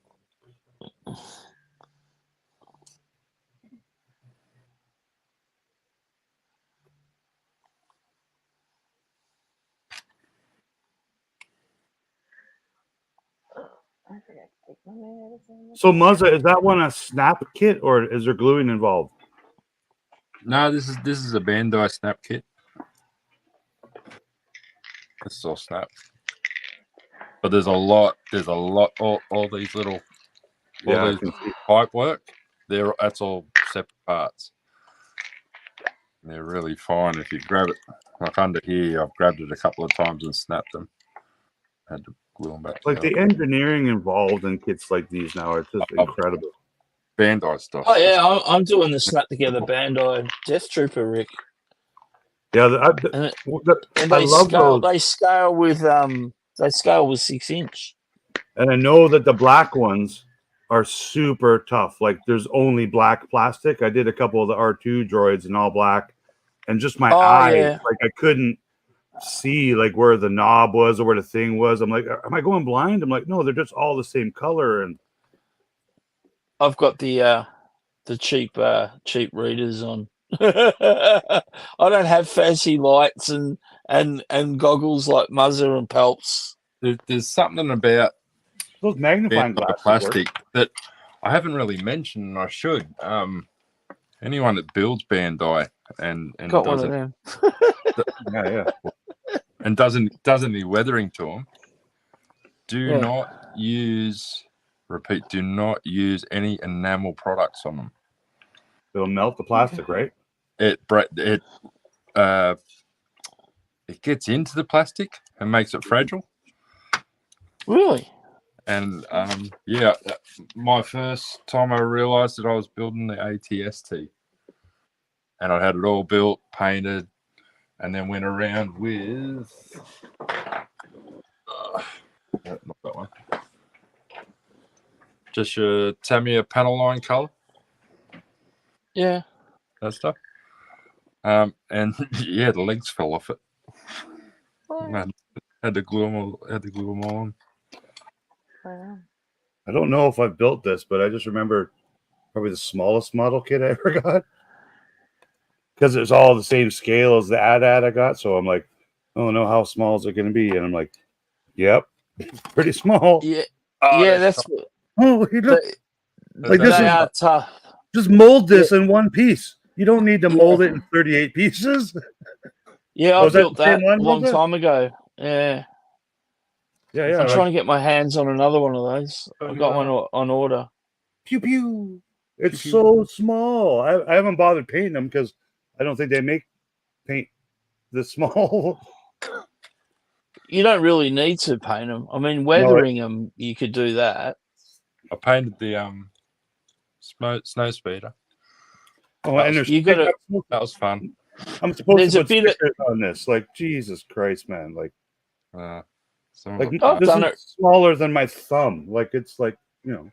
I forgot to take my medicine. So Muzza, is that one a snap kit or is there gluing involved? No, this is a Bandai snap kit. This is all snap. But there's a lot. All these little, all these pipe work. That's all separate parts. They're really fine if you grab it. Like under here, I've grabbed it a couple of times and snapped them. Had to glue them back. Like the engineering involved in kits like these now, it's just incredible. Bandai stuff. Oh yeah, I'm doing the snap together Bandai Death Trooper, Rick. Yeah, and I love those. They scale with 6-inch. And I know that the black ones are super tough. Like there's only black plastic. I did a couple of the R2 droids in all black, and just my eyes, like I couldn't see like where the knob was or where the thing was. I'm like, am I going blind? I'm like, no, they're just all the same color. And I've got the cheap readers on. I don't have fancy lights and goggles like Muzza and Pelps. There's something about those magnifying glasses plastic that I haven't really mentioned, and I should. Anyone that builds Bandai and got does one of them, and doesn't any weathering to them, do not use any enamel products on them. It'll melt the plastic, right? It gets into the plastic and makes it fragile. Really? And my first time I realized that I was building the ATST, and I had it all built, painted, and then went around with not that one. Just your Tamiya panel line color, Yeah. that stuff. And yeah, the legs fell off it. Man, had to glue them all on. Wow. I don't know if I built this, but I just remember probably the smallest model kit I ever got. Because it's all the same scale as the AT-AT I got. So I'm like, oh no, how small is it going to be? And I'm like, yep, it's pretty small. Yeah. Oh, Yeah, that's what Oh, hey, look. Like this they is are tough. just mold this in one piece. You don't need to mold Yeah. it in 38 pieces. Yeah, Oh, I is that built the same that one, a long was it? time ago. Yeah. Yeah, I'm like, trying to get my hands on another one of those. I Oh, got yeah. one on order. pew pew. It's Pew, pew. so small. I haven't bothered painting them because I don't think they make paint this small. You don't really need to paint them. I mean, weathering them, you could do that. I painted the snow speeder. Oh, and there's You gotta. That was fun. I'm supposed There's to a put bit of. stickers on this. Like, Jesus Christ, man. Like Some of it, I've this done is it. smaller than my thumb. Like, it's like, you know.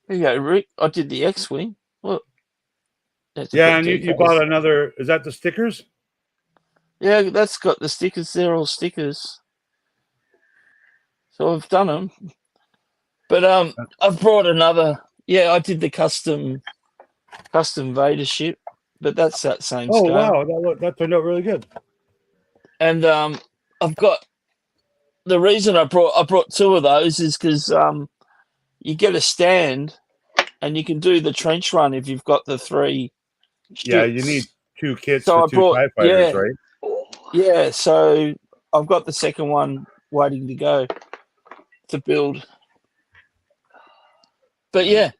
There you go, Rick. I did the X-wing. Look. Yeah, and you bought another. Is that the stickers? Yeah, that's got the stickers. They're all stickers. So I've done them. But I've brought another. Yeah, I did the custom Vader ship, but that's that same Oh, scale. wow. That turned out really good. And I've got the reason I brought two of those is because you get a stand and you can do the trench run if you've got the 3 ships. Yeah, you need 2 kits So for I 2 brought TIE fighters, right? Yeah, so I've got the second one waiting to go to build. But yeah,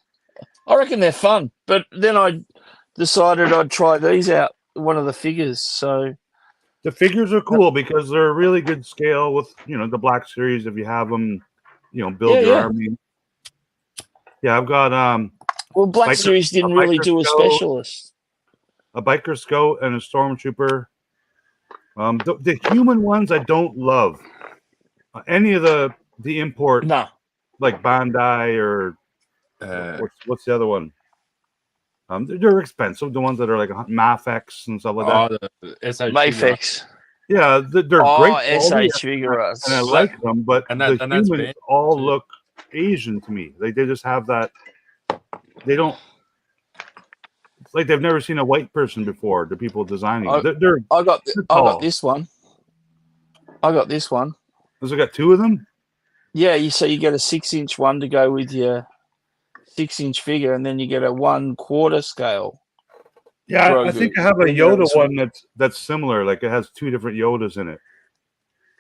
I reckon they're fun. But then I decided I'd try these out, one of the figures. So the figures are cool because they're a really good scale with, the Black Series. If you have them, build your army. Yeah, I've got well, Black Series didn't really do a specialist. A biker scout and a stormtrooper. The human ones I don't love. Any of the import, like Bandai or what's the other one? They're expensive. The ones that are like Mafex and stuff like that. The SH Mafex. Yeah, they're great quality, SH figures, and I like them. But the humans all look Asian to me. Like they just have that. They don't. It's like they've never seen a white person before. The people designing them. I got this one. I got this one. Has it got 2 of them? Yeah, so you get a 6-inch one to go with your 6-inch figure, and then you get a 1/4 scale. Yeah, I think I have a Yoda one that's similar. Like it has 2 different Yodas in it.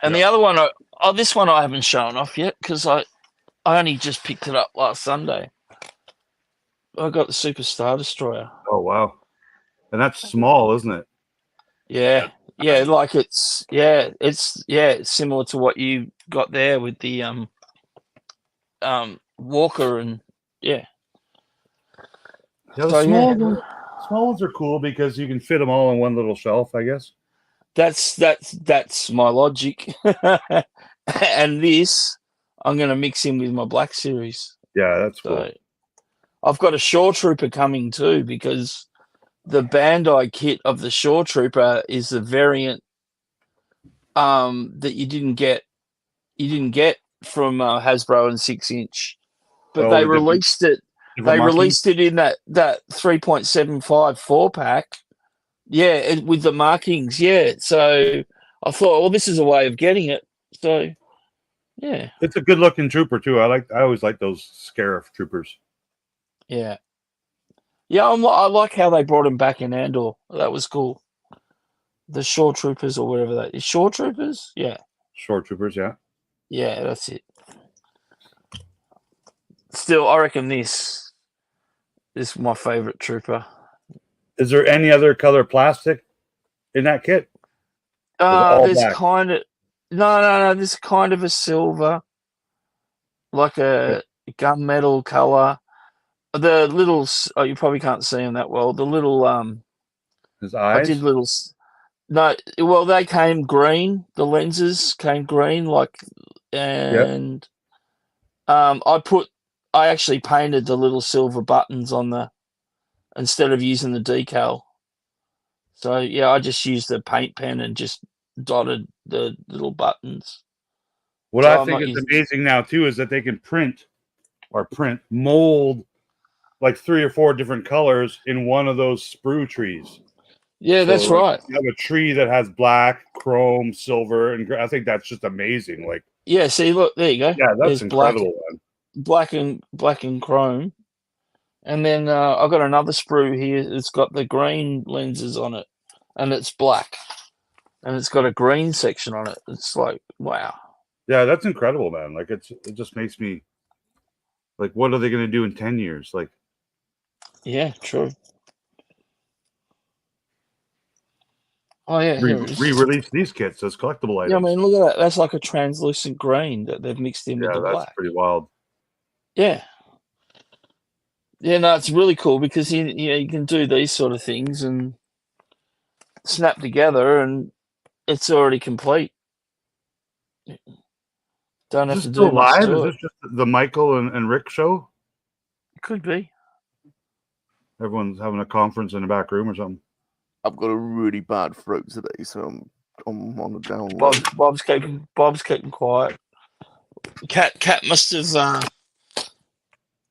And the other one, this one I haven't shown off yet because I only just picked it up last Sunday. I got the Super Star Destroyer. Oh wow, and that's small, isn't it? Yeah, like it's similar to what you got there with the Walker and the small ones are cool because you can fit them all on one little shelf, I guess. That's my logic. And this I'm going to mix in with my Black Series. Yeah, that's cool. I've got a Shore Trooper coming too because the Bandai kit of the Shore Trooper is the variant that you didn't get from Hasbro and 6-inch, but they released it. They released it in that 3.75 4-pack. Yeah, with the markings. Yeah, so I thought, well, this is a way of getting it. So yeah, it's a good looking trooper too. I always like those Scarif troopers. Yeah, I like how they brought him back in Andor. That was cool. The Shore Troopers or whatever that is. Shore Troopers? Yeah. Shore Troopers, yeah. Yeah, that's it. Still, I reckon this is my favorite trooper. Is there any other color plastic in that kit? There's kind of no. There's kind of a silver, like a gunmetal color. The little, you probably can't see them that well. The little, his eyes. I did little. No, well, they came green. The lenses came green, and I put I actually painted the little silver buttons on the instead of using the decal. So yeah, I just used the paint pen and just dotted the little buttons. What So I I'm think not is using- amazing now too is that they can mold like 3 or 4 different colors in one of those sprue trees. Yeah, that's So right. you have a tree that has black, chrome, silver, and I think that's just amazing. Like, Yeah, see, look, there you go. yeah, that's There's incredible, man. black and chrome. And then I've got another sprue here. It's got the green lenses on it, and it's black, and it's got a green section on it. It's like, wow. Yeah, that's incredible, man. Like, it just makes me like, what are they going to do in 10 years? Like, yeah, true. Oh yeah, here it is. re-release these kits as collectible items. Yeah, I mean, look at that. That's like a translucent green that they've mixed in with Yeah, the that's black. pretty wild. Yeah. Yeah, no, it's really cool because you can do these sort of things and snap together, and it's already complete. Don't Is have this to still do much live? to Is it. this just the Michael and Rick show? Could be. Everyone's having a conference in the back room or something. I've got a really bad throat today, so I'm on the down low. Bob's keeping quiet. Cat must have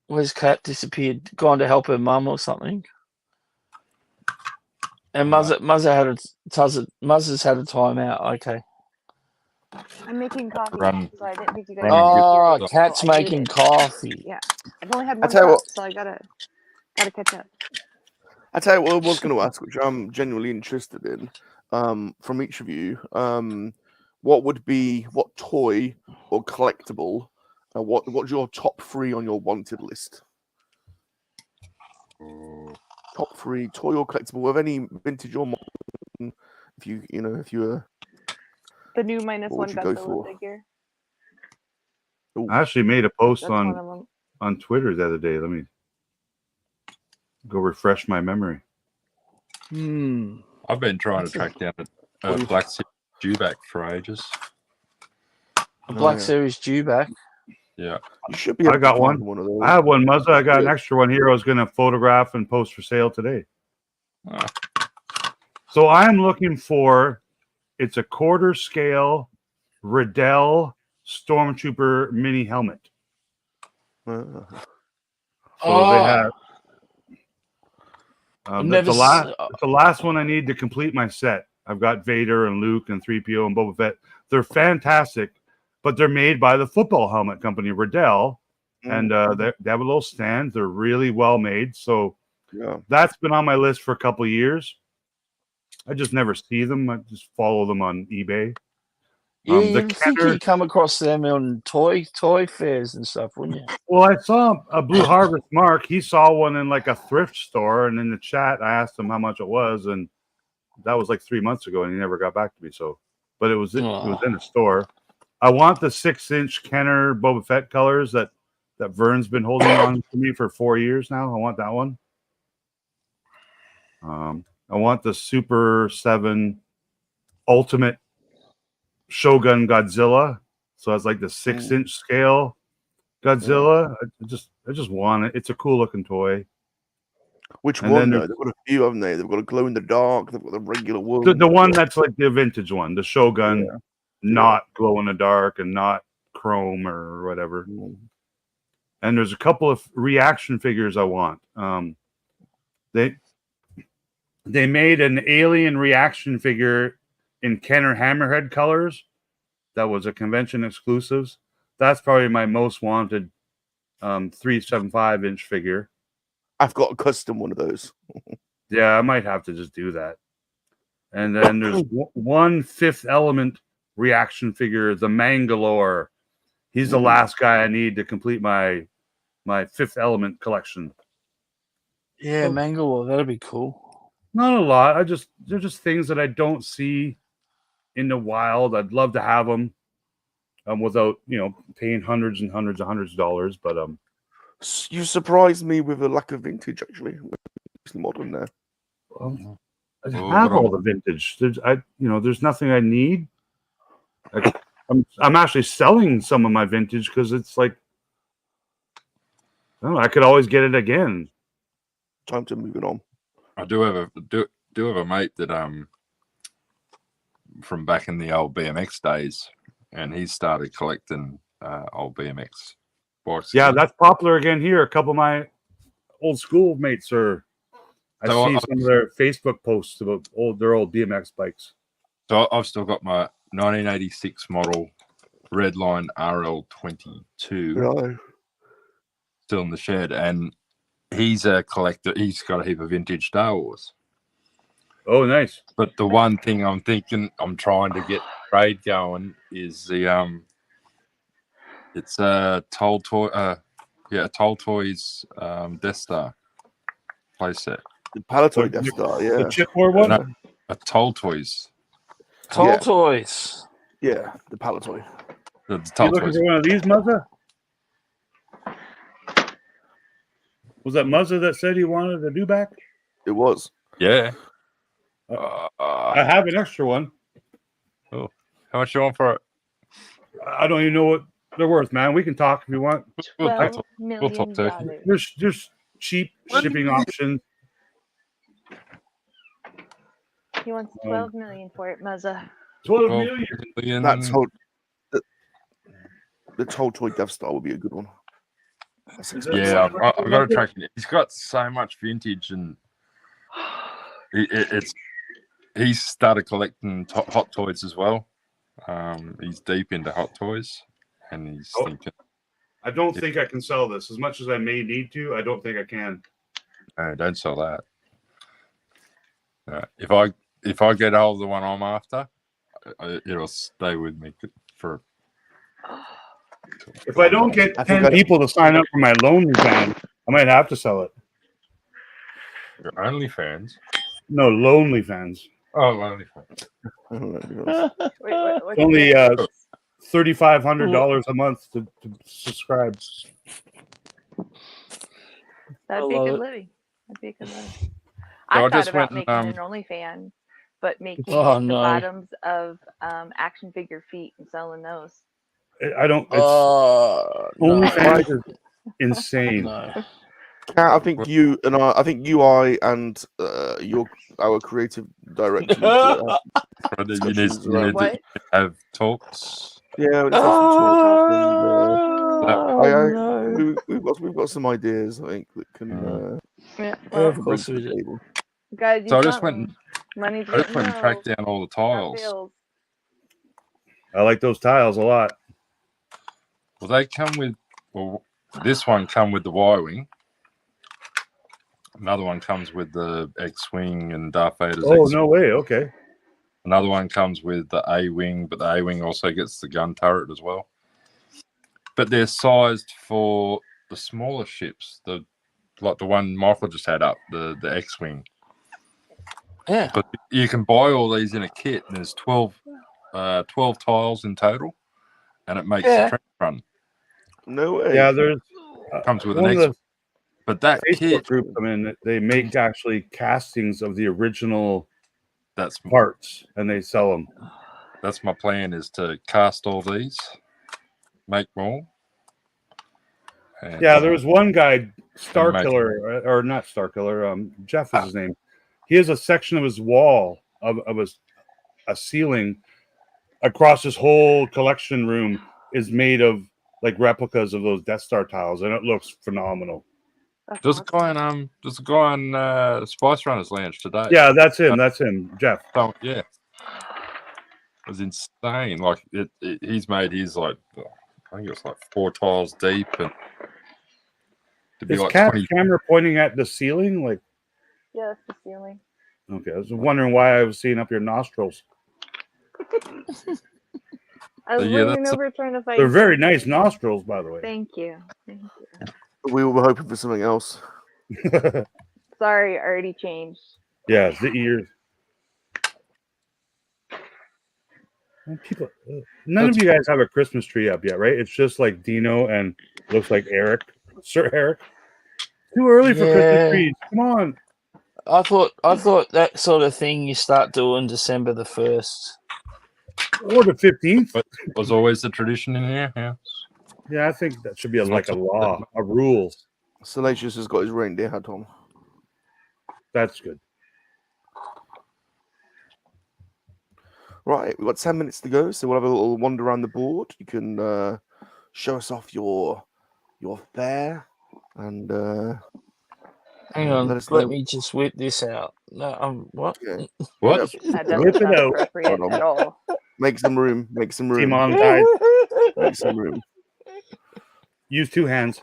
where's Cat disappeared? Gone to help her mum or something. And Muzza's had a timeout. Okay. I'm making coffee, Run. so I didn't think you guys. Run and could hear Oh, it, Cat's so I making muted. coffee. Yeah, I've only had I one tell you cup, what- so I gotta catch up. I tell you what I was going to ask, which I'm genuinely interested in, from each of you. What toy or collectible? What's your top 3 on your wanted list? Top 3 toy or collectible of any vintage or modern. If you were, The new -1 What would you go Godzilla for? figure. I actually made a post That's one of them. on Twitter the other day. Let me go refresh my memory. I've been trying to track down a Black Series dewback for ages. A Black Series dewback. Yeah. You should be. I got one. Of those. I have one, Muzza. I got an extra one here. I was going to photograph and post for sale today. Ah. So I'm looking for. It's a quarter scale Riddell Stormtrooper mini helmet. So they have. That's the last one I need to complete my set. I've got Vader and Luke and 3PO and Boba Fett. They're fantastic, but they're made by the football helmet company Riddell, and they have a little stand. They're really well made. So that's been on my list for a couple of years. I just never see them. I just follow them on eBay. Yeah, you think you'd come across them on toy fairs and stuff, wouldn't you? Well, I saw a Blue Harvest Mark. He saw one in like a thrift store, and in the chat, I asked him how much it was, and that was like 3 months ago, and he never got back to me. So, but it was in a store. I want the 6-inch Kenner Boba Fett colors that Vern's been holding on to me for 4 years now. I want that one. I want the Super 7 Ultimate Shogun Godzilla. So it's like the 6-inch scale Godzilla. I just want it. It's a cool looking toy. Which one though? They've got a few, haven't they? They've got a glow in the dark. They've got the regular one. The one that's like the vintage one, the Shogun, not glow in the dark and not chrome or whatever. And there's a couple of reaction figures I want. They made an alien reaction figure in Kenner Hammerhead colors. That was a convention exclusives. That's probably my most wanted 375-inch figure. I've got a custom one of those. Yeah, I might have to just do that. And then there's one Fifth Element reaction figure, the Mangalore. He's the last guy I need to complete my Fifth Element collection. Yeah, Mangalore, that'd be cool. Not a lot. They're just things that I don't see in the wild. I'd love to have them without paying hundreds of dollars. But you surprised me with a lack of vintage. Actually, it's modern there. I have all the vintage. There's nothing I need. I'm actually selling some of my vintage because it's like Oh, I could always get it again. Time to move it on. I do have a mate that from back in the old BMX days, and he started collecting old BMX bikes. Yeah, again. that's popular again here. A couple of my old school mates are. I So see some of their Facebook posts about their old BMX bikes. So I've still got my 1986 model Redline RL22 Right. still in the shed, and he's a collector. He's got a heap of vintage Star Wars. Oh, nice. But the one thing I'm trying to get trade going is the it's a Toll Toys Death Star playset. The Palatoy Death Star, yeah. The chipboard one? No, a Toll Toys. Toll Toys. Yeah, the Palatoy. The Toll You looking Toys. for one of these, Muzza? Was that Muzza that said he wanted a dewback? It was. Yeah. I have an extra one. Oh, how much you want for it? I don't even know what they're worth, man. We can talk if you want. $12 we'll talk to million. There's cheap shipping options. He wants 12 million for it, Muzza. 12 Well, million. That's the Toll Toy Death Star would be a good one. That's expensive. Yeah, I've got to track it. He's got so much vintage, and he's started collecting Hot Toys as well. He's deep into Hot Toys, and he's thinking. I don't think I can sell this as much as I may need to. I don't think I can. No, don't sell that. If I get hold of the one I'm after, it'll stay with me for. If I don't get 10 people to sign up for my Lonely Fan, I might have to sell it. Your OnlyFans. No, Lonely Fans. Oh, OnlyFans. It's only $3,500 a month to subscribe. That'd be a good living. That'd be a good living. I thought about making an OnlyFans, but making the bottoms of action figure feet and selling those. I don't. OnlyFans is insane. No. I think you and I think I and our creative director you need to have talks. Yeah, we've got some ideas. I think that can. Yeah, well, of course we do. Guys, so I just went and tracked down all the tiles. I like those tiles a lot. Well, they come with. Well, this one come with the Y-wing. Another one comes with the X-wing and Darth Vader's. Oh, X-wing. No way! Okay. Another one comes with the A-wing, but the A-wing also gets the gun turret as well. But they're sized for the smaller ships, like the one Michael just had up, the X-wing. Yeah. But you can buy all these in a kit, and there's 12 tiles in total, and it makes the trench run. No way. Yeah, there's comes with an X-wing. But that Facebook group, I mean, they make actually castings of the original parts, and they sell them. That's my plan: is to cast all these, make more. And, yeah, there was one guy, Star Killer, or not Star Killer. Jeff is his name. He has a section of his wall of a ceiling across his whole collection room is made of like replicas of those Death Star tiles, and it looks phenomenal. There's a guy on Spice Runners Lounge today. Yeah, that's him. That's him, Jeff. So, yeah, it was insane. Like he's made his like I think it's like 4 tiles deep, and to be is like Cat's camera pointing at the ceiling? Like, yeah, that's the ceiling. Okay, I was wondering why I was seeing up your nostrils. I was leaning over trying to find. They're very nice nostrils, by the way. Thank you. Thank you. We were hoping for something else. Sorry, I already changed. Yeah, the ears. People, none of you guys have a Christmas tree up yet, right? It's just like Dino and looks like Eric, Sir Eric. Too early for Christmas trees. Come on. I thought that sort of thing you start doing December the 1st. Or the 15th. But was always the tradition in here. Yeah. Yeah, I think that should be like a law, a rule. Salacious has got his reindeer hat on. That's good. Right, we've got 10 minutes to go, so we'll have a little wander around the board. You can show us off your fare and Hang on, let us let know. me just whip this out. No, what? Okay. What? That Whip doesn't it sound out. appropriate Hold on. at all. Make some room. Make some room. Demonetized. Make some room. Use 2 hands.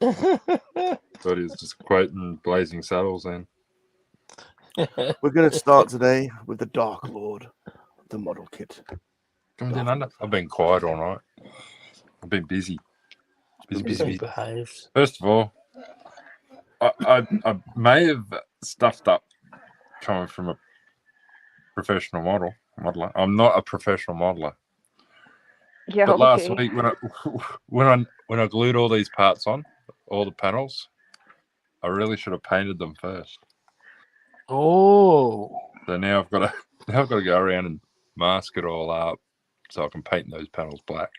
Thought he was just quoting Blazing Saddles then. We're going to start today with the Dark Lord, the model kit. Come down under. I've been quiet all night. I've been busy. Busy. Behaved. First of all, I may have stuffed up coming from a professional modeler. I'm not a professional modeler. Yeah, But last okay. week when I glued all these parts on, all the panels, I really should have painted them first. Oh. So now I've got to go around and mask it all up so I can paint those panels black.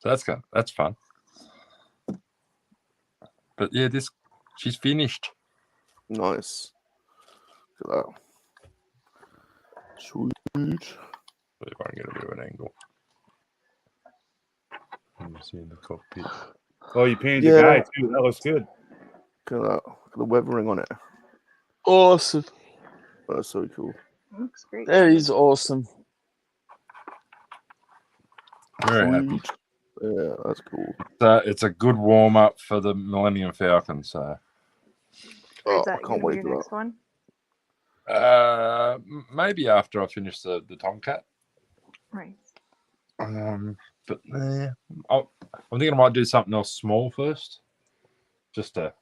So that's fun. But yeah, she's finished. Nice. Look at that. Sweet. See if I can get a bit of an angle. Let me see in the cockpit. Oh, you painted the guy too. That looks good. Look at that. Look at the weathering on it. Awesome. That's so cool. Looks great. That is awesome. Very happy. Yeah, that's cool. It's a good warm up for the Millennium Falcon. So Oh, Is that I can't gonna be wait your for next one? maybe after I finish the Tomcat. Right. But I'm thinking I might do something else small first, just to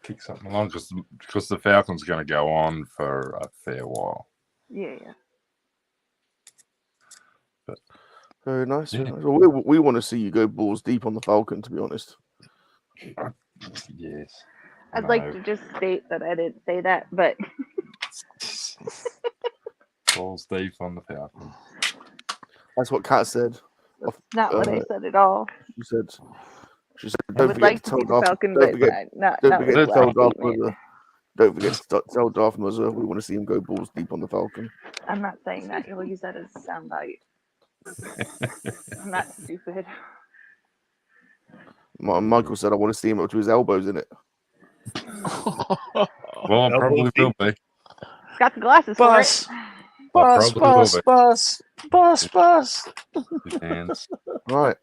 kick something along, because the Falcon's going to go on for a fair while. Yeah. But very nice. Yeah. Very nice. Well, we want to see you go balls deep on the Falcon, to be honest. Yes. I'd like to just state that I didn't say that, but Balls deep on the Falcon. That's what Kat said. that's not what I said at all. She said, I don't would forget like to to tell see the Darth. Falcon, Don't but forget. not Don't with forget to the tell last Darth statement. Mother. Don't forget to tell Darth Mother we want to see him go balls deep on the Falcon. I'm not saying that. You'll use that as a soundbite. I'm not stupid. Michael said I want to see him up to his elbows in it. Well, I probably will be. He's got the glasses for it. Bus. His hands. Right.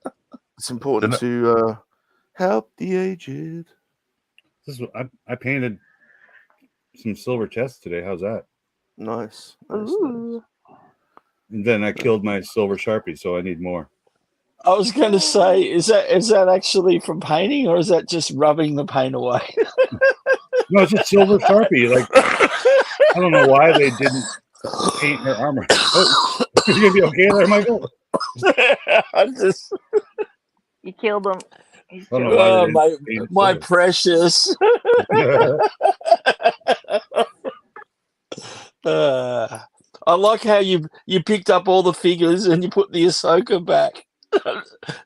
It's important to help the aged. This is I painted some silver chests today. How's that? Nice. Ooh. And then I killed my silver Sharpie, so I need more. I was going to say, is that actually from painting, or is that just rubbing the paint away? No, it's a silver Sharpie. Like, I don't know why they didn't paint her armor. Oh, you gonna be okay there, Michael? You killed him. I don't know why they didn't paint it my silver. precious. I like how you picked up all the figures and you put the Ahsoka back.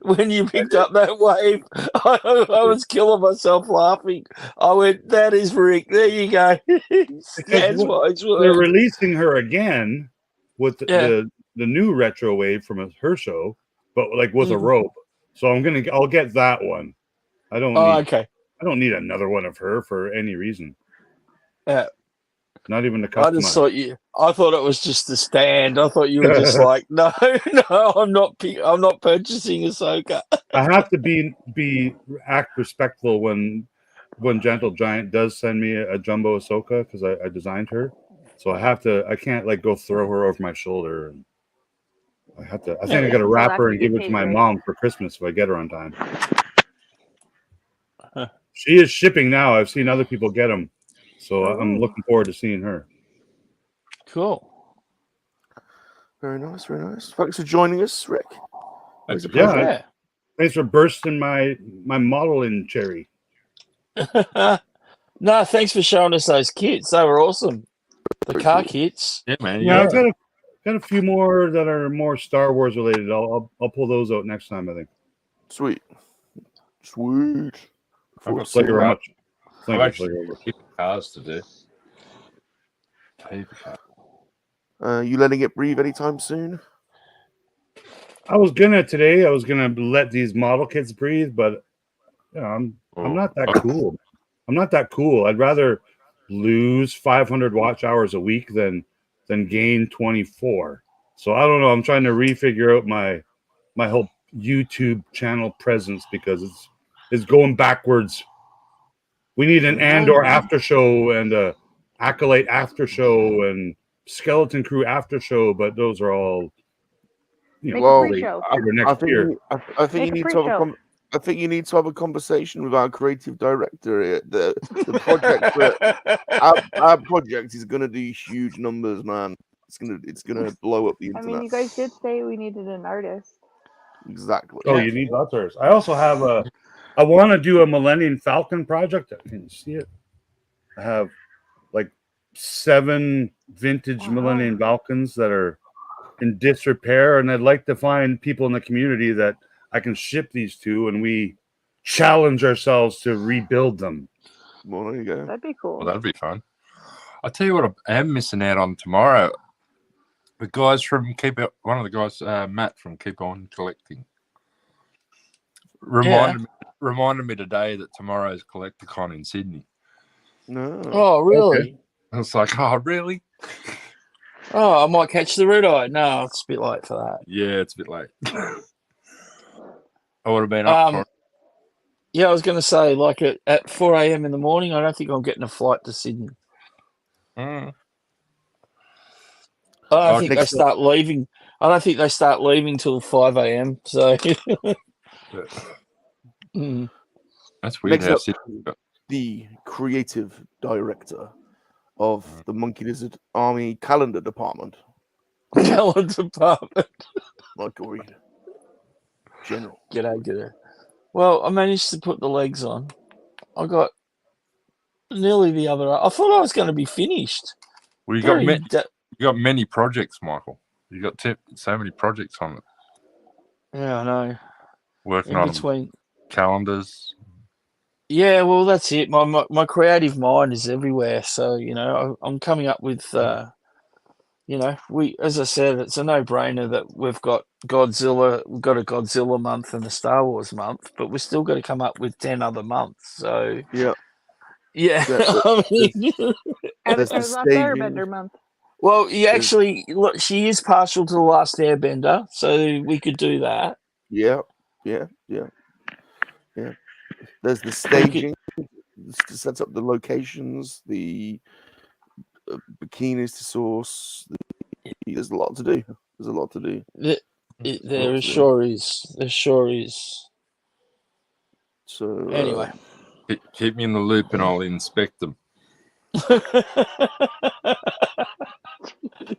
When you picked up that wave, I was killing myself laughing. I went, "That is Rick." There you go. They're releasing her again with the new retro wave from her show, but like with a robe. So I'll get that one. I don't need another one of her for any reason. Yeah. Not even the I just thought I thought it was just the stand. I thought you were just like, no, I'm not purchasing Ahsoka. I have to act respectful when Gentle Giant does send me a jumbo Ahsoka because I designed her. So I can't like go throw her over my shoulder. And I think I got to wrap her and give it to my mom for Christmas if I get her on time. She is shipping now. I've seen other people get them. So I'm looking forward to seeing her. Cool. Very nice, very nice. Thanks for joining us, Rick. Thanks for bursting my modeling cherry. No, thanks for showing us those kits. They were awesome. The car kits. Yeah, man. Yeah, I've got a few more that are more Star Wars related. I'll pull those out next time, I think. Sweet. Sweet. I've got Flicker cars. much. I've actually cars to do. Paper car. You letting it breathe anytime soon? I was gonna today. I was gonna let these model kits breathe, but you know, I'm not that cool. I'm not that cool. I'd rather lose 500 watch hours a week than gain 24. So I don't know. I'm trying to refigure out my whole YouTube channel presence because it's going backwards. We need an Andor after show and a Acolyte after show and Skeleton Crew after show, but those are all Make a pre-show. I think you need to have a conversation with our creative director. The project our project is gonna do huge numbers, man. It's gonna blow up the internet. I mean, you guys did say we needed an artist. Exactly. Oh, you need butters. I also have I want to do a Millennium Falcon project. Can you see it? I have like 7 vintage Millennium Falcons that are in disrepair, and I'd like to find people in the community that I can ship these to, and we challenge ourselves to rebuild them. Well, there you go. That'd be cool. Well, that'd be fun. I'll tell you what I am missing out on tomorrow. The guys from one of the guys, Matt from Keep On Collecting, reminded me today that tomorrow's Collecticon in Sydney. No. Oh, really? Okay. I was like, oh, really? Oh, I might catch the red eye. No, it's a bit late for that. Yeah, it's a bit late. I would have been up for it. Yeah, I was going to say, like at 4 a.m. in the morning, I don't think I'm getting a flight to Sydney. Mm. I don't think they start leaving. I don't think they start leaving till 5 a.m. So that's weird. Next up, the creative director of the Monkey-Lizard Army calendar department. Calendar department. Michael Reed. General. G'day. Well, I managed to put the legs on. I got nearly the other. I thought I was going to be finished. Well, you got many projects, Michael. You got so many projects on it. Yeah, I know. Working in on between calendars. Yeah, well, that's it. My creative mind is everywhere. So I'm coming up with. As I said, it's a no-brainer that we've got Godzilla. We've got a Godzilla month and a Star Wars month, but we're still got to come up with 10 other months. So yeah. I mean, Avatar's Last Airbender month. Well, look, she is partial to the Last Airbender, so we could do that. Yeah. There's the staging to set up the locations, the bikinis to source. There's a lot to do. There sure is. So anyway, keep me in the loop, and I'll inspect them.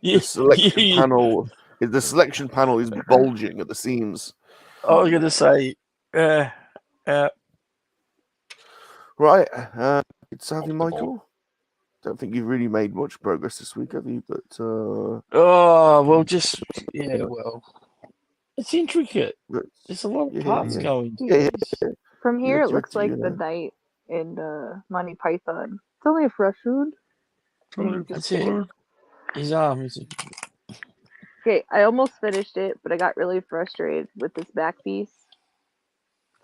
The selection panel is bulging at the seams. I was going to say, right. It's have you, Michael. Don't think you've really made much progress this week, have you? But well, it's intricate. There's a lot of parts going. From here, it looks like the knight in Monty Python. It's only a fresh wound. That's it. His arm is. Okay, I almost finished it, but I got really frustrated with this back piece.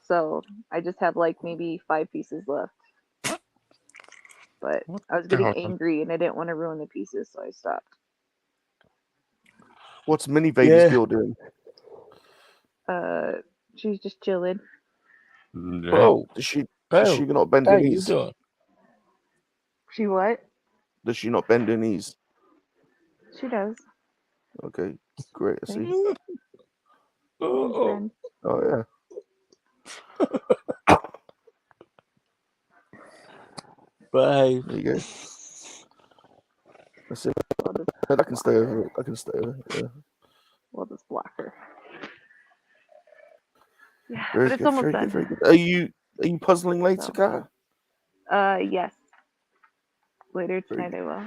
So I just have like maybe 5 pieces left. But I was getting angry and I didn't want to ruin the pieces, so I stopped. What's Mini Baby's girl doing? She's just chilling. Oh, does she not bend her knees? She what? Does she not bend her knees? She does. Okay, great. I see. Oh yeah. Bye. There you go. That's it. I can stay over. Yeah. We'll just block her. Yeah, very but it's good, almost very done. good, very good. Are you puzzling later, Kat? Yes. Later tonight I will.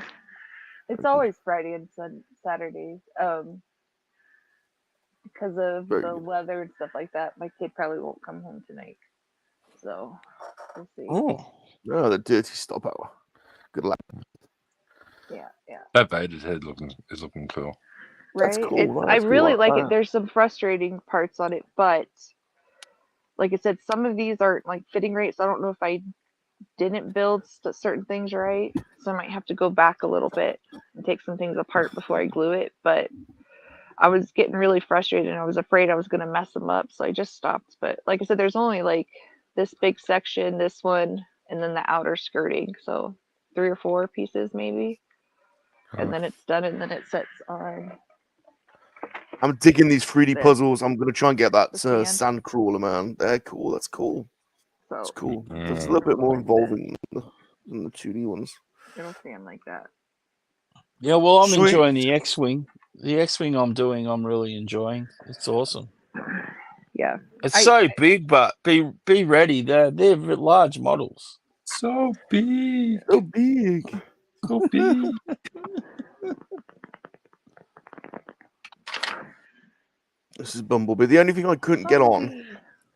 It's always Friday and Saturdays. Because of the weather and stuff like that, my kid probably won't come home tonight. so we'll see. Oh, Oh, the dirty stop out. Good luck. Yeah, yeah. That Vader's head is looking cool. That's Right? cool. It's I That's really cool. like it. There's some frustrating parts on it, but like I said, some of these aren't like fitting right. So I don't know if I didn't build certain things right. So I might have to go back a little bit and take some things apart before I glue it. But I was getting really frustrated and I was afraid I was going to mess them up. So I just stopped. But like I said, there's only like this big section, this one, and then the outer skirting. So 3 or 4 pieces maybe. And then it's done and then it sets on. I'm digging these 3D There. puzzles. I'm going to try and get that The sand crawler, man. They're cool. That's cool. So It's cool. Mm. It's a little bit more involving than the 2D ones. it'll stand like that. yeah. Well, I'm Sweet. enjoying the X-wing. The X-wing I'm doing, I'm really enjoying. It's awesome. Yeah. It's so big, but be ready. They're large models. So big. So big. So big. This is Bumblebee. The only thing I couldn't get on,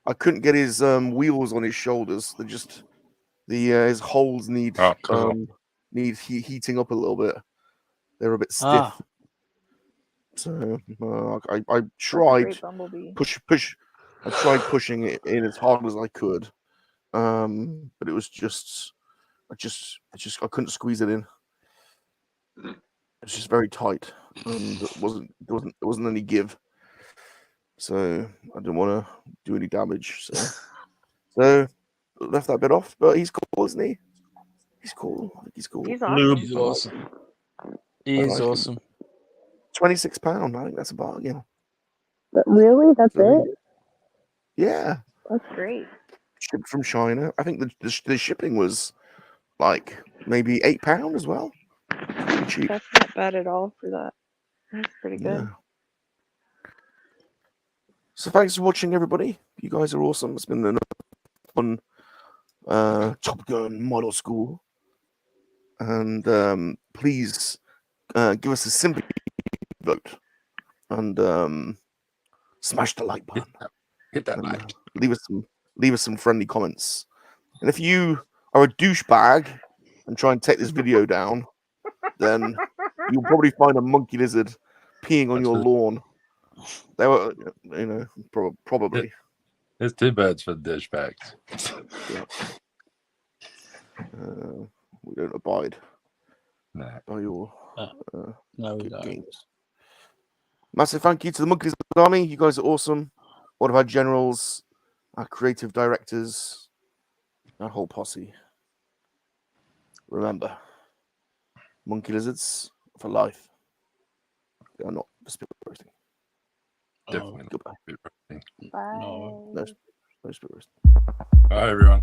I couldn't get his wheels on his shoulders. They're just his holes need heating up a little bit. They're a bit stiff. Ah, So I tried Bumblebee. I tried pushing it in as hard as I could, but it was just I couldn't squeeze it in. It's just very tight, and there wasn't any give. So I didn't want to do any damage. So left that bit off, but he's cool, isn't he? He's cool. I think he's cool. He's awesome. he's awesome. He is like awesome. £26. I think that's a bargain. But really, that's So, it. Yeah, That's great. shipped from China. I think the shipping was like maybe £8 as well. Pretty cheap. That's not bad at all for that. That's pretty good. Yeah. So thanks for watching, everybody. You guys are awesome. It's been another fun Top Gun model school, and please give us a sympathy vote and smash the like button. Hit that And, like. leave us some friendly comments. And if you are a douchebag and try and take this video down, then you'll probably find a monkey lizard peeing on your lawn. They were, probably. There's 2 birds for the douchebags. Yeah. We don't abide by your no, we good don't. games. Massive thank you to the Monkey Lizard Army. You guys are awesome. One of our generals, our creative directors, our whole posse. Remember, monkey lizards for life. They are not for spit roasting. Definitely Goodbye. not. Bye. No. No spit roasting. Bye, everyone.